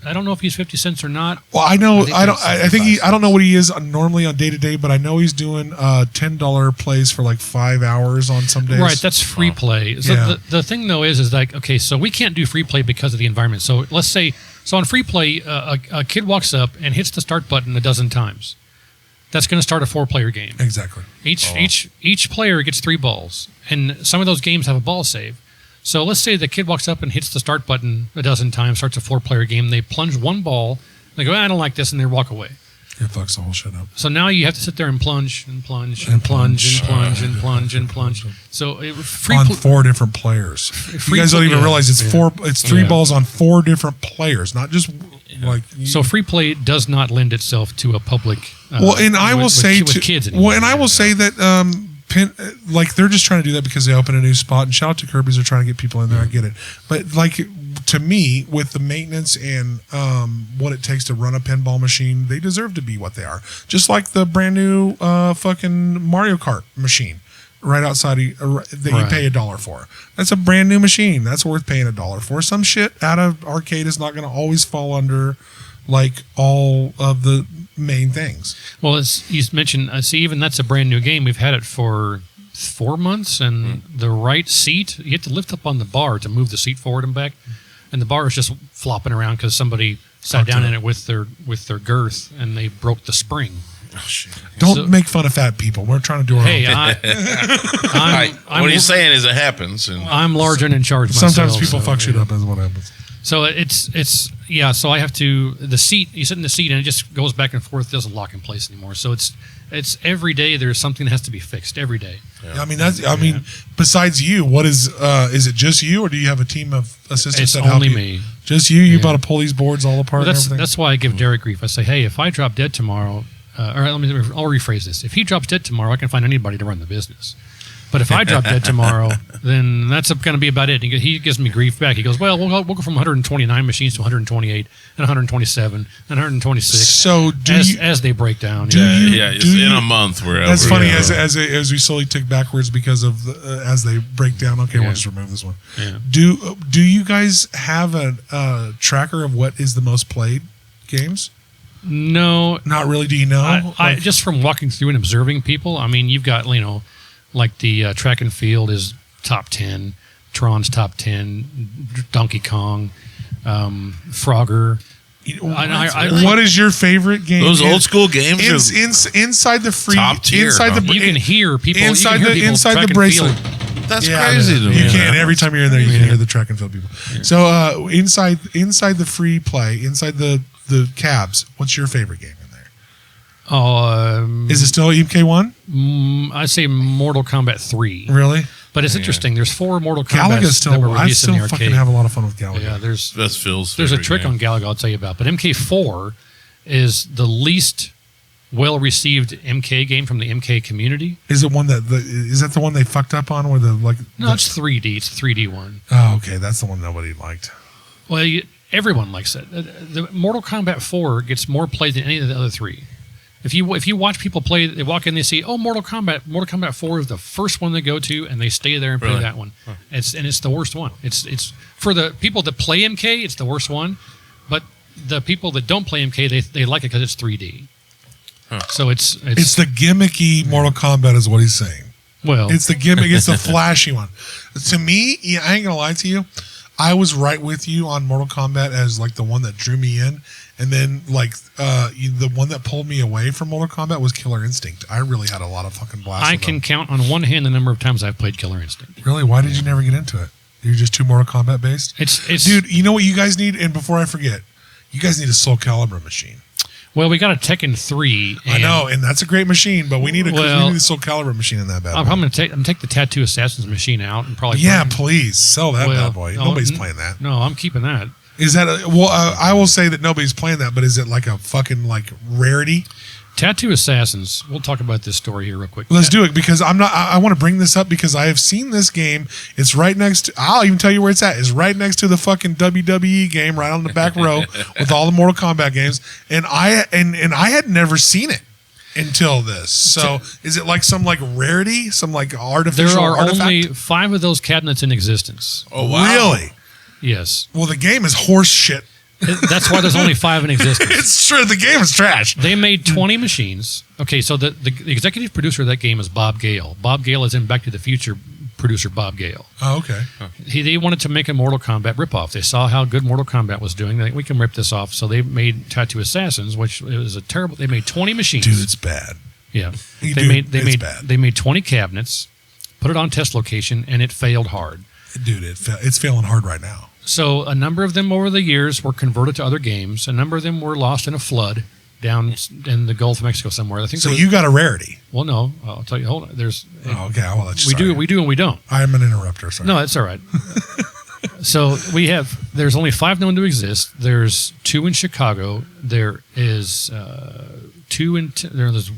I don't know if he's 50 cents or not. Well, I know I don't know what he is normally on day to day, but I know he's doing $10 plays for like 5 hours on some days. Right, that's free play. So the thing though is like, okay, so we can't do free play because of the environment. So let's say on free play, a kid walks up and hits the start button a dozen times. That's going to start a 4-player game. Exactly. Each player gets 3 balls, and some of those games have a ball save. So let's say the kid walks up and hits the start button a dozen times, starts a 4-player game. They plunge 1 ball. They go, I don't like this, and they walk away. It fucks the whole shit up. So now you have to sit there and plunge and plunge and plunge and plunge and plunge and plunge. So on 4 different players. You guys don't even realize it's 4. It's 3 balls on 4 different players, not just like. So free play does not lend itself to a public. I will say with kids anymore. Well, and I will say that. Like they're just trying to do that because they open a new spot, and shout out to Kirby's, they're trying to get people in there. I get it, but like to me, with the maintenance and what it takes to run a pinball machine, they deserve to be what they are. Just like the brand new fucking Mario Kart machine right outside you pay $1 for. That's a brand new machine. That's worth paying $1 for. Some shit out of arcade is not going to always fall under like all of the main things. Well, as you mentioned, even that's a brand new game. We've had it for 4 months, and the right seat, you have to lift up on the bar to move the seat forward and back, and the bar is just flopping around because somebody sat down in it with their girth, and they broke the spring. Oh, shit. Don't make fun of fat people. We're trying to do our own thing. What he's saying is it happens. And I'm large and in charge myself. Sometimes people fuck shit up, is what happens. So so I have to, the seat, you sit in the seat and it just goes back and forth, doesn't lock in place anymore. So it's every day there's something that has to be fixed every day. Yeah. I mean, besides you, what is it just you, or do you have a team of assistants that help you? It's only me. Just you? You about to pull these boards all apart and everything? That's why I give Derek grief. I say, hey, if I drop dead tomorrow, I'll rephrase this. If he drops dead tomorrow, I can find anybody to run the business. But if I drop dead tomorrow, then that's going to be about it. He gives me grief back. He goes, well, we'll go from 129 machines to 128 and 127 and 126. So as they break down. In a month. That's funny as we slowly tick backwards because of as they break down. Okay, we'll just remove this one. Yeah. Do you guys have a tracker of what is the most played games? No, not really. Do you know? I just from walking through and observing people. I mean, you've got like the track and field is top 10, Tron's top 10, Donkey Kong, Frogger. What is your favorite game? Those old school games inside the free top tier. You can hear people inside the bracelet. That's crazy to me. You can every time you're in there. You can hear the track and field people. Yeah. So inside the free play, inside the cabs, what's your favorite game in there? Is it still MK1? I say Mortal Kombat 3. Really? But it's interesting. There's 4 Mortal Kombats that were released in the arcade. I still fucking have a lot of fun with Galaga. Yeah, that's Phil's. There's a trick on Galaga I'll tell you about. But MK4 is the least well-received MK game from the MK community. Is it one is that the one they fucked up on? Where it's 3D. It's a 3D one. Oh, okay. That's the one nobody liked. Well, everyone likes it. The Mortal Kombat 4 gets more play than any of the other 3. If you watch people play, they walk in, they see, Mortal Kombat 4 is the first one they go to, and they stay there and play that one. Huh. It's the worst one. It's for the people that play MK, it's the worst one, but the people that don't play MK, they like it because it's 3D. Huh. So it's the gimmicky Mortal Kombat is what he's saying. Well, it's the gimmick. It's the flashy one. To me, I ain't gonna lie to you. I was right with you on Mortal Kombat as like the one that drew me in, And then, the one that pulled me away from Mortal Kombat was Killer Instinct. I really had a lot of fucking blast. I can count on one hand the number of times I've played Killer Instinct. Really? Why did you never get into it? You're just too Mortal Kombat based? It's Dude, you know what you guys need? And before I forget, you guys need a Soul Calibur machine. Well, we got a Tekken 3. I know, and that's a great machine, but we need a Soul Calibur machine in that bad boy. I'm going to take the Tattoo Assassins machine out and probably... Please, sell that bad boy. Nobody's playing that. No, I'm keeping that. Is that I will say that nobody's playing that, but is it like a fucking rarity? Tattoo Assassins. We'll talk about this story here real quick. Let's do it because I want to bring this up because I have seen this game. It's right next to, I'll even tell you where it's at. It's right next to the fucking WWE game right on the back row with all the Mortal Kombat games. And I had never seen it until this. So is it like some rarity? Some artificial There are artifact? only 5 of those cabinets in existence. Oh, wow. Really? Yes. Well, the game is horse shit. That's why there's only 5 in existence. It's true. The game is trash. They made 20 machines. Okay, so the executive producer of that game is Bob Gale. Bob Gale is in Back to the Future producer Bob Gale. Oh, okay. They wanted to make a Mortal Kombat ripoff. They saw how good Mortal Kombat was doing. They think we can rip this off. So they made Tattoo Assassins, which is a terrible. They made 20 machines. Dude, it's bad. Yeah, It's bad. They made 20 cabinets, put it on test location, and it failed hard. Dude, it's failing hard right now. So a number of them over the years were converted to other games. A number of them were lost in a flood down in the Gulf of Mexico somewhere. I think so. You got a rarity. Well, no, I'll tell you. Hold on. There's. Oh, okay. I will let you. We do, and we don't. I'm an interrupter. Sorry. No, that's all right. So there's only 5 known to exist. There's 2 in Chicago. There is there's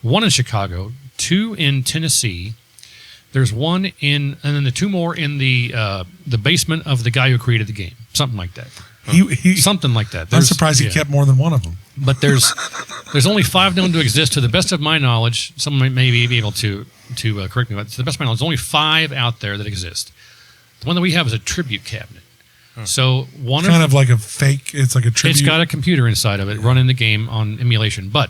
1 in Chicago, 2 in Tennessee. There's 1 and then the 2 more in the basement of the guy who created the game. Something like that. Something like that. I'm surprised he kept more than one of them. But there's only 5 known to exist. To the best of my knowledge, someone may be able to correct me, but to the best of my knowledge, there's only 5 out there that exist. The one that we have is a tribute cabinet. So one kind of like a fake. It's like a tribute. It's got a computer inside of it running the game on emulation, but.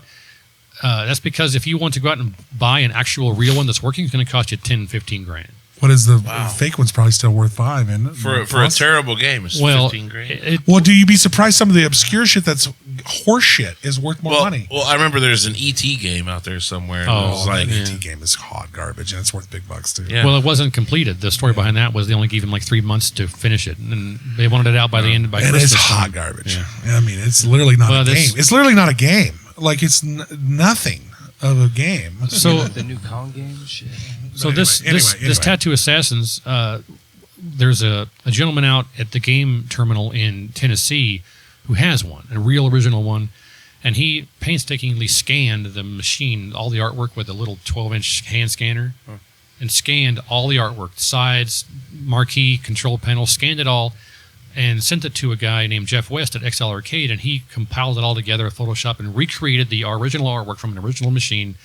That's because if you want to go out and buy an actual real one that's working, it's going to cost you $10,000-15,000. What is the fake one's probably still worth $5,000, isn't it? For a terrible game, it's $15,000. Well, do you be surprised some of the obscure shit that's horse shit is worth more money? Well, I remember there's an ET game out there somewhere. That ET game is hot garbage, and it's worth big bucks too. Yeah. Well, it wasn't completed. The story behind that was they only gave him 3 months to finish it, and they wanted it out by the end by Christmas. And it's hot garbage. Yeah. I mean, it's literally not a game. It's literally not a game. It's nothing of a game. So the new Kong game shit. So this Tattoo Assassins, there's a gentleman out at the game terminal in Tennessee who has one, a real original one, and he painstakingly scanned the machine, all the artwork with a little 12-inch hand scanner, and scanned all the artwork, sides, marquee, control panel, scanned it all, and sent it to a guy named Jeff West at XL Arcade, and he compiled it all together with Photoshop and recreated the original artwork from an original machine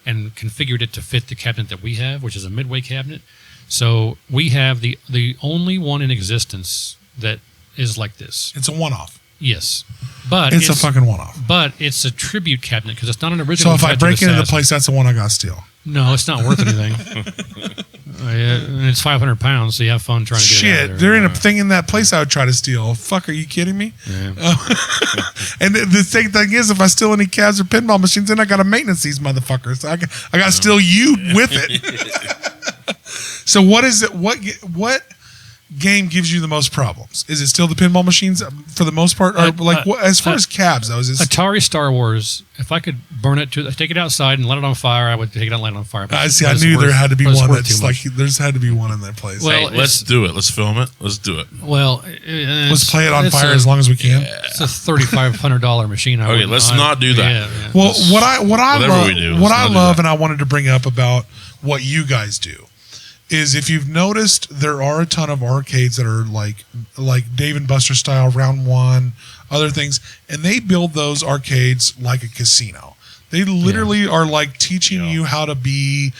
and configured it to fit the cabinet that we have, which is a Midway cabinet. So we have the only one in existence that is like this. It's a one-off. Yes. But it's a fucking one-off. But it's a tribute cabinet because it's not an original. So if I break into the place, that's the one I got to steal. No, it's not worth anything. And it's 500 pounds, so you have fun trying to get it out of there. There ain't a thing in that place I would try to steal. Fuck, are you kidding me? Yeah. And the thing is, if I steal any cabs or pinball machines, then I got to maintenance these motherfuckers. I got to steal you with it. So what is it? What game gives you the most problems? Is it still the pinball machines for the most part, or as far as cabs though? Is it Atari Star Wars? If I could burn it take it outside and let it on fire, I would take it out and let it on fire. I see. I knew there had to be one that's there's had to be one in that place. Well, let's do it. Let's film it. Let's do it. Well, let's play it on fire as long as we can. It's a $3,500 machine. Okay, let's not do that. Yeah. Well, what I love, and I wanted to bring up about what you guys do. Is if you've noticed, there are a ton of arcades that are like Dave & Buster style, Round One, other things, and they build those arcades like a casino. They literally are like teaching you how to be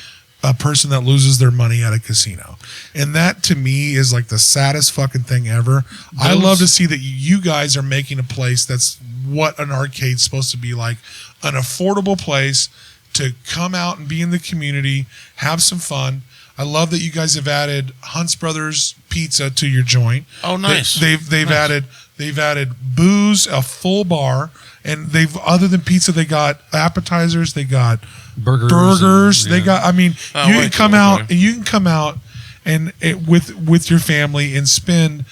a person that loses their money at a casino, and that to me is like the saddest fucking thing ever. I love to see that you guys are making a place that's what an arcade's supposed to be like, an affordable place to come out and be in the community, have some fun. I love that you guys have added Hunt's Brothers Pizza to your joint. Oh, nice. They've added They've added booze, a full bar, and other than pizza, they got appetizers, they got burgers. They got. I mean, you can come out and with your family and spend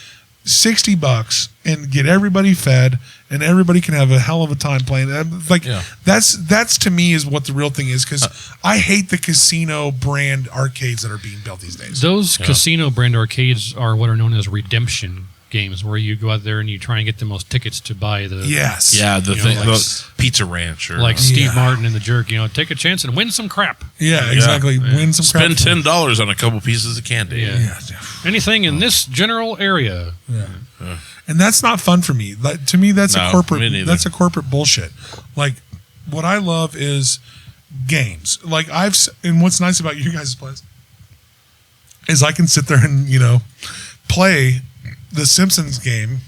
$60 and get everybody fed, and everybody can have a hell of a time playing. Like that's to me is what the real thing is, because I hate the casino brand arcades that are being built these days. Those casino brand arcades are what are known as redemption games, where you go out there and you try and get the most tickets to buy the the Pizza Ranch, or like Steve Martin and the Jerk. Take a chance and win some crap. Yeah, exactly. Win some crap. Spend $10 on a couple pieces of candy. Yeah. Anything in this general area. Yeah. And that's not fun for me. To me, that's a corporate bullshit. Like, what I love is games. Like, and what's nice about you guys' place is I can sit there and play the Simpsons game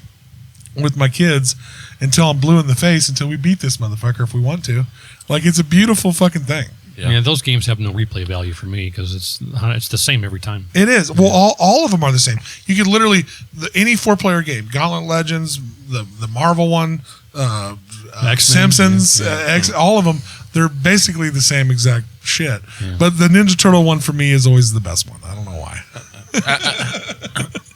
with my kids until I'm blue in the face, until we beat this motherfucker if we want to. Like, it's a beautiful fucking thing. Yeah, those games have no replay value for me because it's the same every time. It is. Well, all of them are the same. You could literally any 4-player game, Gauntlet Legends, the Marvel one, Simpsons, all of them. They're basically the same exact shit. Yeah. But the Ninja Turtle one for me is always the best one. I don't know why.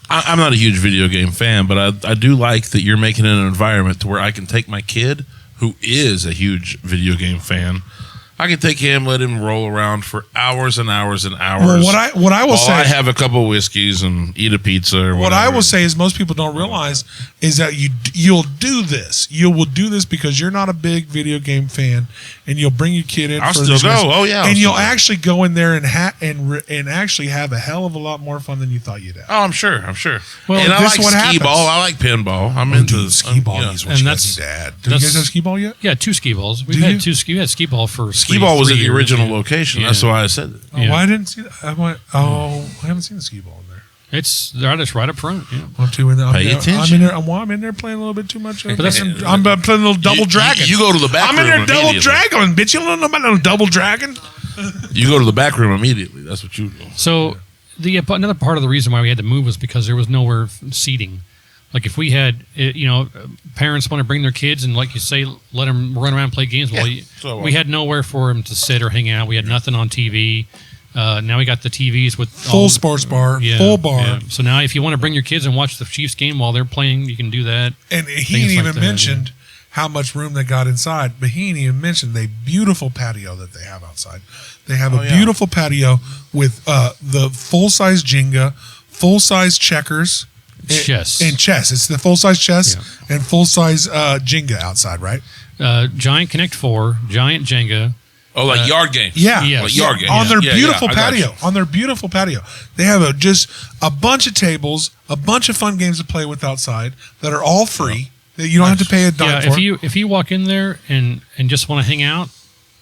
I'm not a huge video game fan, but I do like that you're making an environment to where I can take my kid, who is a huge video game fan. I can take him, let him roll around for hours and hours and hours. Well, what I will say, I have a couple of whiskeys and eat a pizza or whatever. What I will say is most people don't realize is that you'll do this. You will do this because you're not a big video game fan, and you'll bring your kid in. I'll still go. Oh yeah, and you'll actually go in there and actually have a hell of a lot more fun than you thought you'd have. Oh, I'm sure. Well, and I like skee-ball. I like pinball. I'm into skee-ball. And that's dad. Do you guys have skee-ball yet? Yeah, 2 skee-balls. We had skee-ball for skee-ball was at the original location. That's why I said it. Oh, I didn't see that. I haven't seen the skee-ball in there. It's right up front. Yeah. Pay attention. I'm in there playing a little bit too much. I'm playing a little double dragon. You go to the back room. I'm in there double dragon, bitch. You don't know about no double dragon. You go to the back room immediately. That's what you do. So another part of the reason why we had to move was because there was nowhere seating. Like if we had, parents want to bring their kids and, like you say, let them run around and play games. Well, we had nowhere for them to sit or hang out. We had nothing on TV. Now we got the TVs with full sports bar, full bar. Yeah. So now if you want to bring your kids and watch the Chiefs game while they're playing, you can do that. And he didn't even mention how much room they got inside, but he didn't even mention the beautiful patio that they have outside. They have a beautiful patio with the full-size Jenga, full-size checkers, chess. And chess. It's the full-size chess and full-size Jenga outside, right? Giant Connect 4, giant Jenga. Oh, like yard games. Yeah. Yes. Like yard games. On their beautiful patio. On their beautiful patio. They have just a bunch of tables, a bunch of fun games to play with outside that are all free. That you don't have to pay a dime for. If you walk in there and just want to hang out,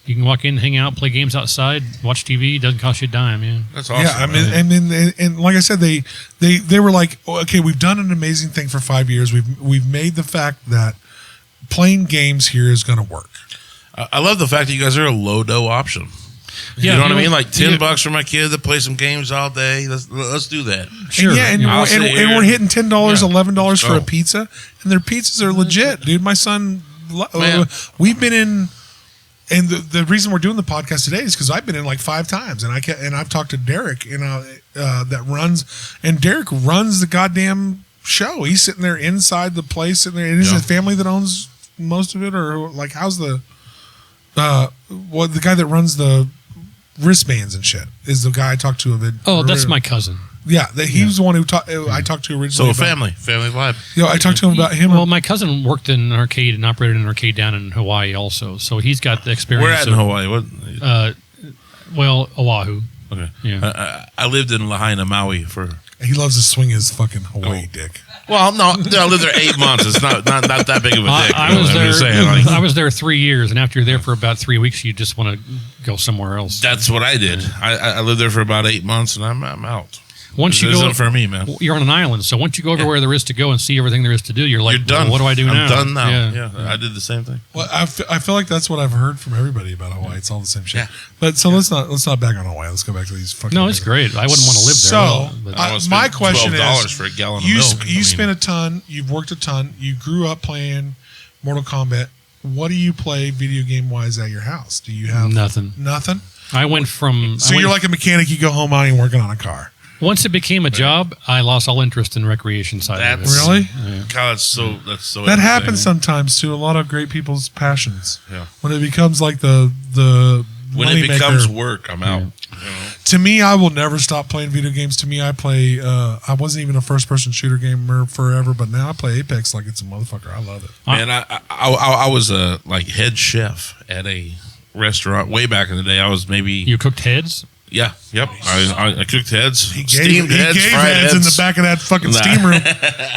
you can walk in, hang out, play games outside, watch TV. It doesn't cost you a dime. Yeah, that's awesome. Yeah, I mean, and like I said, they were like, okay, we've done an amazing thing for 5 years. We've made the fact that playing games here is going to work. I love the fact that you guys are a low dough option. Yeah, you know what I mean? Like $10 for my kid to play some games all day. Let's do that. Sure. And we're hitting $10, $11 for a pizza, and their pizzas are legit, dude. My son, we've been in. And the reason we're doing the podcast today is because I've been in like 5 times, and I've talked to Derek, that Derek runs the goddamn show. He's sitting there inside the place, sitting there. And is it family that owns most of it, or like how's the guy that runs the wristbands and shit is the guy I talked to. That's my cousin. Yeah, he was the one who I talked to originally. So family vibe. I talked to him about him. Well, my cousin worked in an arcade and operated an arcade down in Hawaii also, so he's got the experience. Where at in Hawaii? What? Oahu. Okay. Yeah. I lived in Lahaina, Maui for. He loves to swing his fucking Hawaii dick. Well, no, I lived there 8 months. It's not that big of a dick. I was there 3 years, and after you're there for about 3 weeks, you just want to go somewhere else. That's what I did. I lived there for about 8 months, and I'm out. once you This go, isn't for me, man. you're on an island. So once you go everywhere there is to go and see everything there is to do, you're like, You're done. Well, what do I do now? I'm done now. Yeah, I did the same thing. Well, I feel like that's what I've heard from everybody about Hawaii. It's all the same shit. Yeah. But so let's not bag on Hawaii. Let's go back to these fucking. No, it's great. I wouldn't want to live there. So, at all, but- I wanna spend my question $12 is, for a gallon of you milk. you spent a ton. You've worked a ton. You grew up playing Mortal Kombat. What do you play video game wise at your house? Do you have Nothing. Nothing. I went from. So you're like a mechanic. You go home, I ain't working on a car. Once it became a job, I lost all interest in recreation side of it. That's Really? God, that's so. That interesting. happens sometimes to a lot of great people's passions. Yeah. When it becomes like the When money it becomes maker. work, I'm out. You know? To me, I will never stop playing video games. To me, I play. I wasn't even a first-person shooter gamer forever, but now I play Apex like it's a motherfucker. I love it. Man, I was a like head chef at a restaurant way back in the day. I was maybe You cooked heads? yeah, yep. I cooked heads, He steamed gave heads, fried heads in the back of that fucking steam room,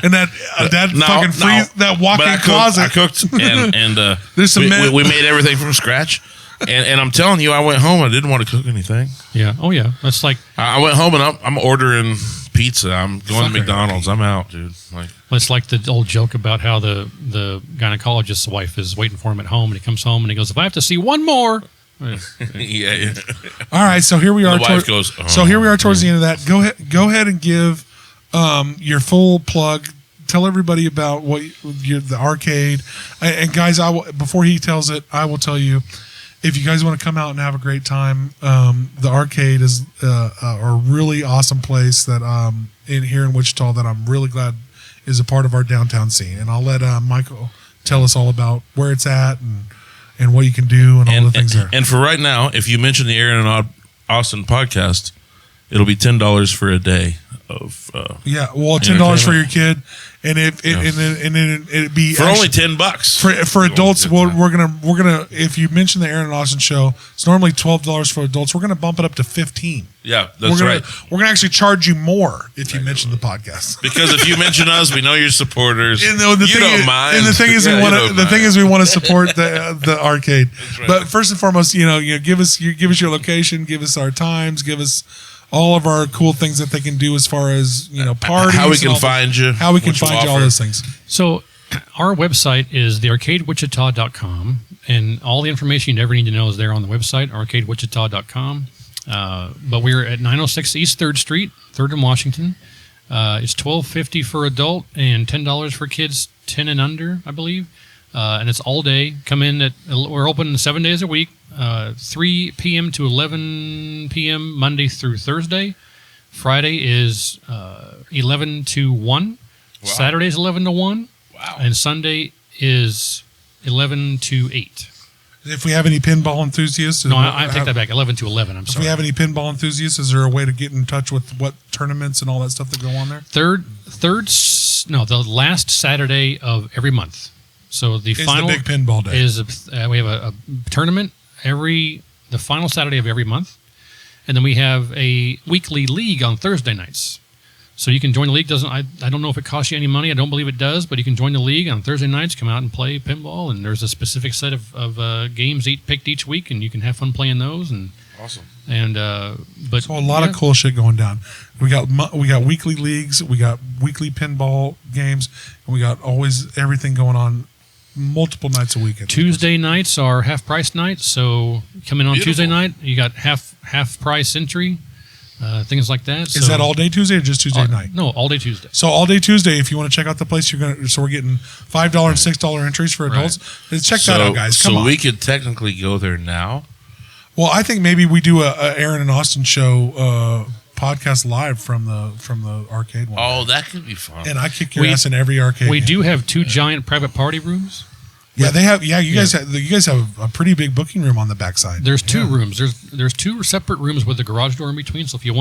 in that fucking freeze, that But walk-in closet. I cooked, and There's some men- we made everything from scratch. And I'm telling you, I went home. I didn't want to cook anything. Yeah. Oh, yeah. That's like I went home and I'm ordering pizza. I'm going to McDonald's. I'm out, dude. Like the old joke about how the gynecologist's wife is waiting for him at home, and he comes home and he goes, "If I have to see one more." yeah. All right, so here we are. The wife goes, so here we are towards the end of that. Go ahead and give your full plug. Tell everybody about the arcade. And guys, before he tells it, I will tell you. If you guys want to come out and have a great time, the arcade is a really awesome place that here in Wichita that I'm really glad is a part of our downtown scene. And I'll let Michael tell us all about where it's at and what you can do and all the things there. And for right now, if you mention the Aaron and Austin podcast, it'll be $10 for a day of $10 for your kid, and it'd be for only $10 for adults. We're gonna if you mention the Aaron and Austin show, it's normally $12 for adults. We're gonna bump it up to $15. Yeah, that's right. We're gonna actually charge you more if you mention the podcast. Because if you mention us, we know you're supporters. And you don't mind. And the thing is, we want to support the arcade. Right. But first and foremost, give us your location, give us our times, give us all of our cool things that they can do as far as parties, how we can find you, how we can find you, all those things. So our website is thearcadewichita.com, and all the information you ever need to know is there on the website, arcadewichita.com. But we're at 906 East 3rd Street, 3rd and Washington. It's $12.50 for adult and $10 for kids 10 and under, I believe. And it's all day. Come in we're open 7 days a week, 3 p.m. to 11 p.m. Monday through Thursday. Friday is 11 to 1. Wow. Saturday is 11 to 1. Wow. And Sunday is 11 to 8. If we have any pinball enthusiasts, no, I take that back. 11 to 11. I'm sorry. If we have any pinball enthusiasts, is there a way to get in touch with what tournaments and all that stuff that go on there? The last Saturday of every month. So the final the big pinball day is we have a tournament the final Saturday of every month, and then we have a weekly league on Thursday nights. So you can join the league. I don't know if it costs you any money. I don't believe it does, but you can join the league on Thursday nights. Come out and play pinball, and there's a specific set of games picked each week, and you can have fun playing those. And awesome. And so a lot of cool shit going down. We got weekly leagues, we got weekly pinball games, and we got always everything going on. Multiple nights a week. Tuesday nights are half price nights, so come in on Tuesday night. You got half price entry, things like that. Is that all day Tuesday or just Tuesday night? No, all day Tuesday. So all day Tuesday, if you want to check out the place, we're getting $5 and $6 entries for adults. Right. Check that out, guys. Come on. We could technically go there now. Well, I think maybe we do a Aaron and Austin show podcast live from the arcade one. Oh, that could be fun. And I kick your ass in every arcade. We do have 2 giant private party rooms. Yeah, they have. Yeah, you guys have a pretty big booking room on the backside. There's 2 rooms. There's 2 separate rooms with a garage door in between. So if you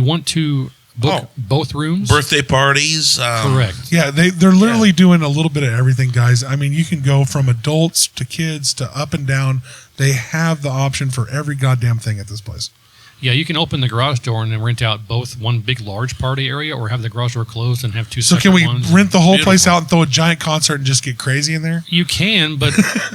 want to book both rooms, birthday parties, correct. Yeah, they're literally doing a little bit of everything, guys. I mean, you can go from adults to kids to up and down. They have the option for every goddamn thing at this place. Yeah, you can open the garage door and then rent out both one big large party area, or have the garage door closed and have two. So separate can we ones. rent the whole place out and throw a giant concert and just get crazy in there? You can, but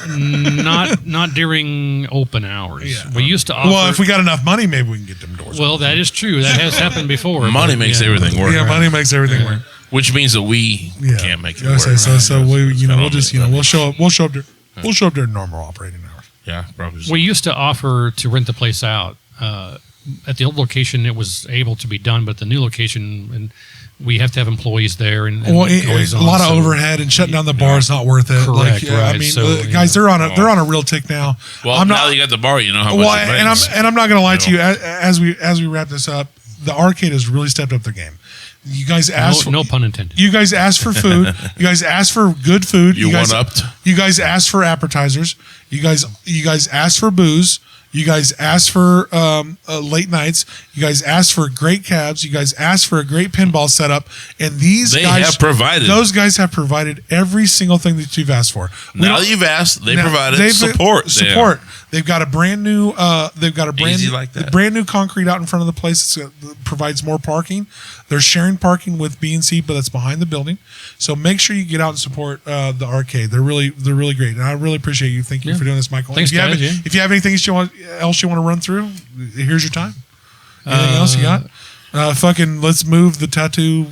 not during open hours. Yeah. We used to offer. Well, if we got enough money, maybe we can get them doors. Well, that is true. That has happened before. Money makes everything work. Yeah, money makes everything work. Which means that we Yeah. can't make it Yeah, work. So we, It's we'll just, we'll show up there. We'll show up during normal operating hours. Yeah, probably. We used to offer to rent the place out. At the old location, it was able to be done, but the new location, and we have to have employees there. And Well, goings a on, lot of so- overhead and shutting down the bar is not worth it. Correct, I right. mean, So, guys, they're on a real tick now. Well, I'm now not. you got the bar, you know how much Well, it makes. and I'm not going to lie to you. As we wrap this up, the arcade has really stepped up their game. You guys asked No pun intended. You guys asked for food. You guys asked for good food. You guys one-upped. You guys asked for appetizers. You guys asked for booze. You guys asked for late nights. You guys asked for great cabs. You guys asked for a great pinball setup. And They have provided. Those guys have provided every single thing that you've asked for. Now that you've asked, they provided support. Support. They've got a brand new. Easy like that. brand new concrete out in front of the place. It provides more parking. They're sharing parking with B&C, but that's behind the building. So make sure you get out and support the arcade. They're really great, and I really appreciate you. Thank you for doing this, Michael. Thanks, guys. If you have anything else you want to run through, here's your time. Anything else you got? Let's move the tattoo.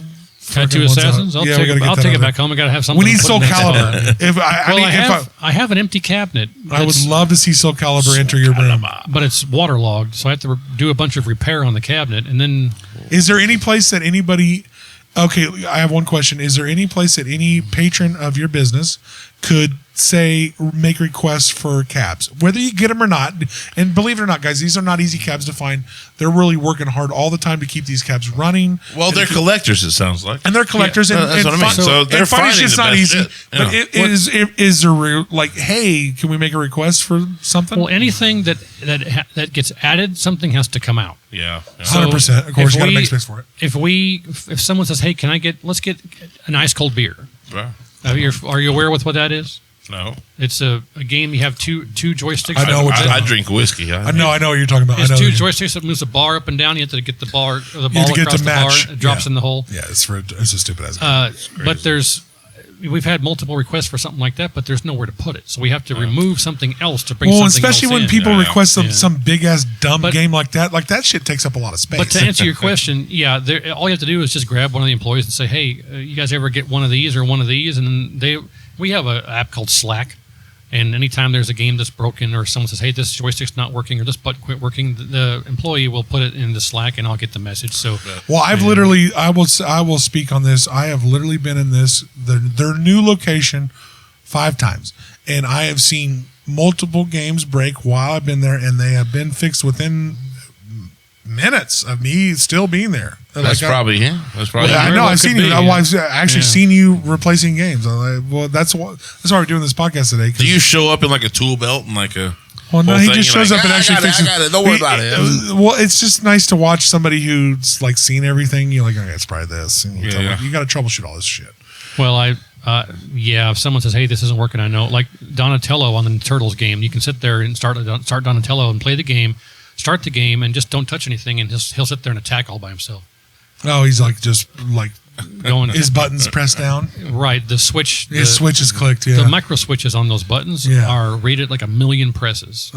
Tattoo assassins. I'll take it back home. I got to have something. We need to put Soul next to Calibur. it. I have an empty cabinet. I would love to see Soul Calibur enter your room. But it's waterlogged, so I have to do a bunch of repair on the cabinet, and then. Is there any place that anybody? Okay, I have one question. Is there any place that any patron of your business could make requests for cabs, whether you get them or not? And believe it or not, guys, these are not easy cabs to find. They're really working hard all the time to keep these cabs running. Well, they're collectors, it sounds like. And they're collectors. Yeah, that's what I mean. So they're finding just the not best easy. shit. But is there like, hey, can we make a request for something? Well, anything that gets added, something has to come out. Yeah. 100%. Of course, you got to make space for it. If someone says, "Hey, let's get an ice cold beer." Yeah. Are you aware with what that is? No. It's a game. You have two joysticks. I know what I drink whiskey. I know what you're talking about. It's I know two joysticks that moves the bar up and down. You have to get the ball have to get across to the match. bar. It drops in the hole. Yeah, it's a stupid ass. But we've had multiple requests for something like that, but there's nowhere to put it. So we have to remove something else to bring something else especially when in. people request some big ass dumb game like that. Like that shit takes up a lot of space. But to answer your question, yeah, all you have to do is just grab one of the employees and say, "Hey, you guys ever get one of these or one of these?" And we have an app called Slack, and anytime there's a game that's broken or someone says, "Hey, this joystick's not working" or "this button quit working," the employee will put it in the Slack, and I'll get the message. So, well, I will speak on this. I have literally been in their new location 5 times, and I have seen multiple games break while I've been there, and they have been fixed within minutes of me still being there. That's probably him. I know. I've seen you. I've actually seen you replacing games. I'm like, well, that's why we're doing this podcast today. Do you show up in like a tool belt and like a? Well, no, whole he thing? just You're shows like, up and actually fixes. I got it. Don't worry about it. Well, it's just nice to watch somebody who's like seen everything. You're like, okay, it's probably this. And you got to troubleshoot all this shit. well, if someone says, "Hey, this isn't working," I know. Like Donatello on the Turtles game, you can sit there and start Donatello and play the game, start the game, and just don't touch anything, and he'll sit there and attack all by himself. Oh, he's like just like Going his buttons pressed down. Right, the switch. His switch is clicked. Yeah, the micro switches on those buttons are rated like 1,000,000 presses.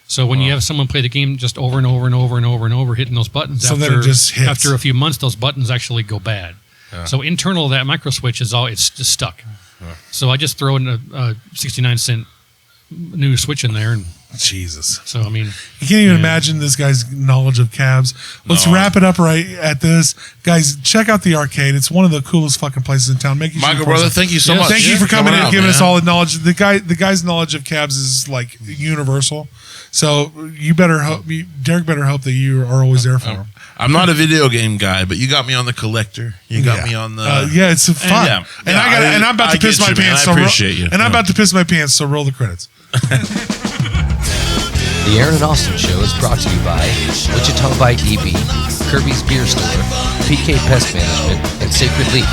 So when you have someone play the game just over and over and over and over and over hitting those buttons, then it just hits. After a few months, those buttons actually go bad. Yeah. So internal of that micro switch it's just stuck. Yeah. So I just throw in a 69-cent new switch in there and. Jesus. So, I mean... You can't even imagine this guy's knowledge of cabs. Let's wrap it up right at this. Guys, check out the arcade. It's one of the coolest fucking places in town. Michael, brother, thank you so much. Thank you for coming in and giving us all the knowledge. The guy's knowledge of cabs is like universal. So you better hope, Derek better hope that you are always there for him. I'm not a video game guy, but you got me on the collector. You got me on the... it's fun. And I'm about to piss my pants. I appreciate you. And I'm about to piss my pants, so roll the credits. The Aaron and Austin Show is brought to you by Wichita by EB, Kirby's Beer Store, PK Pest Management, and Sacred Leaf.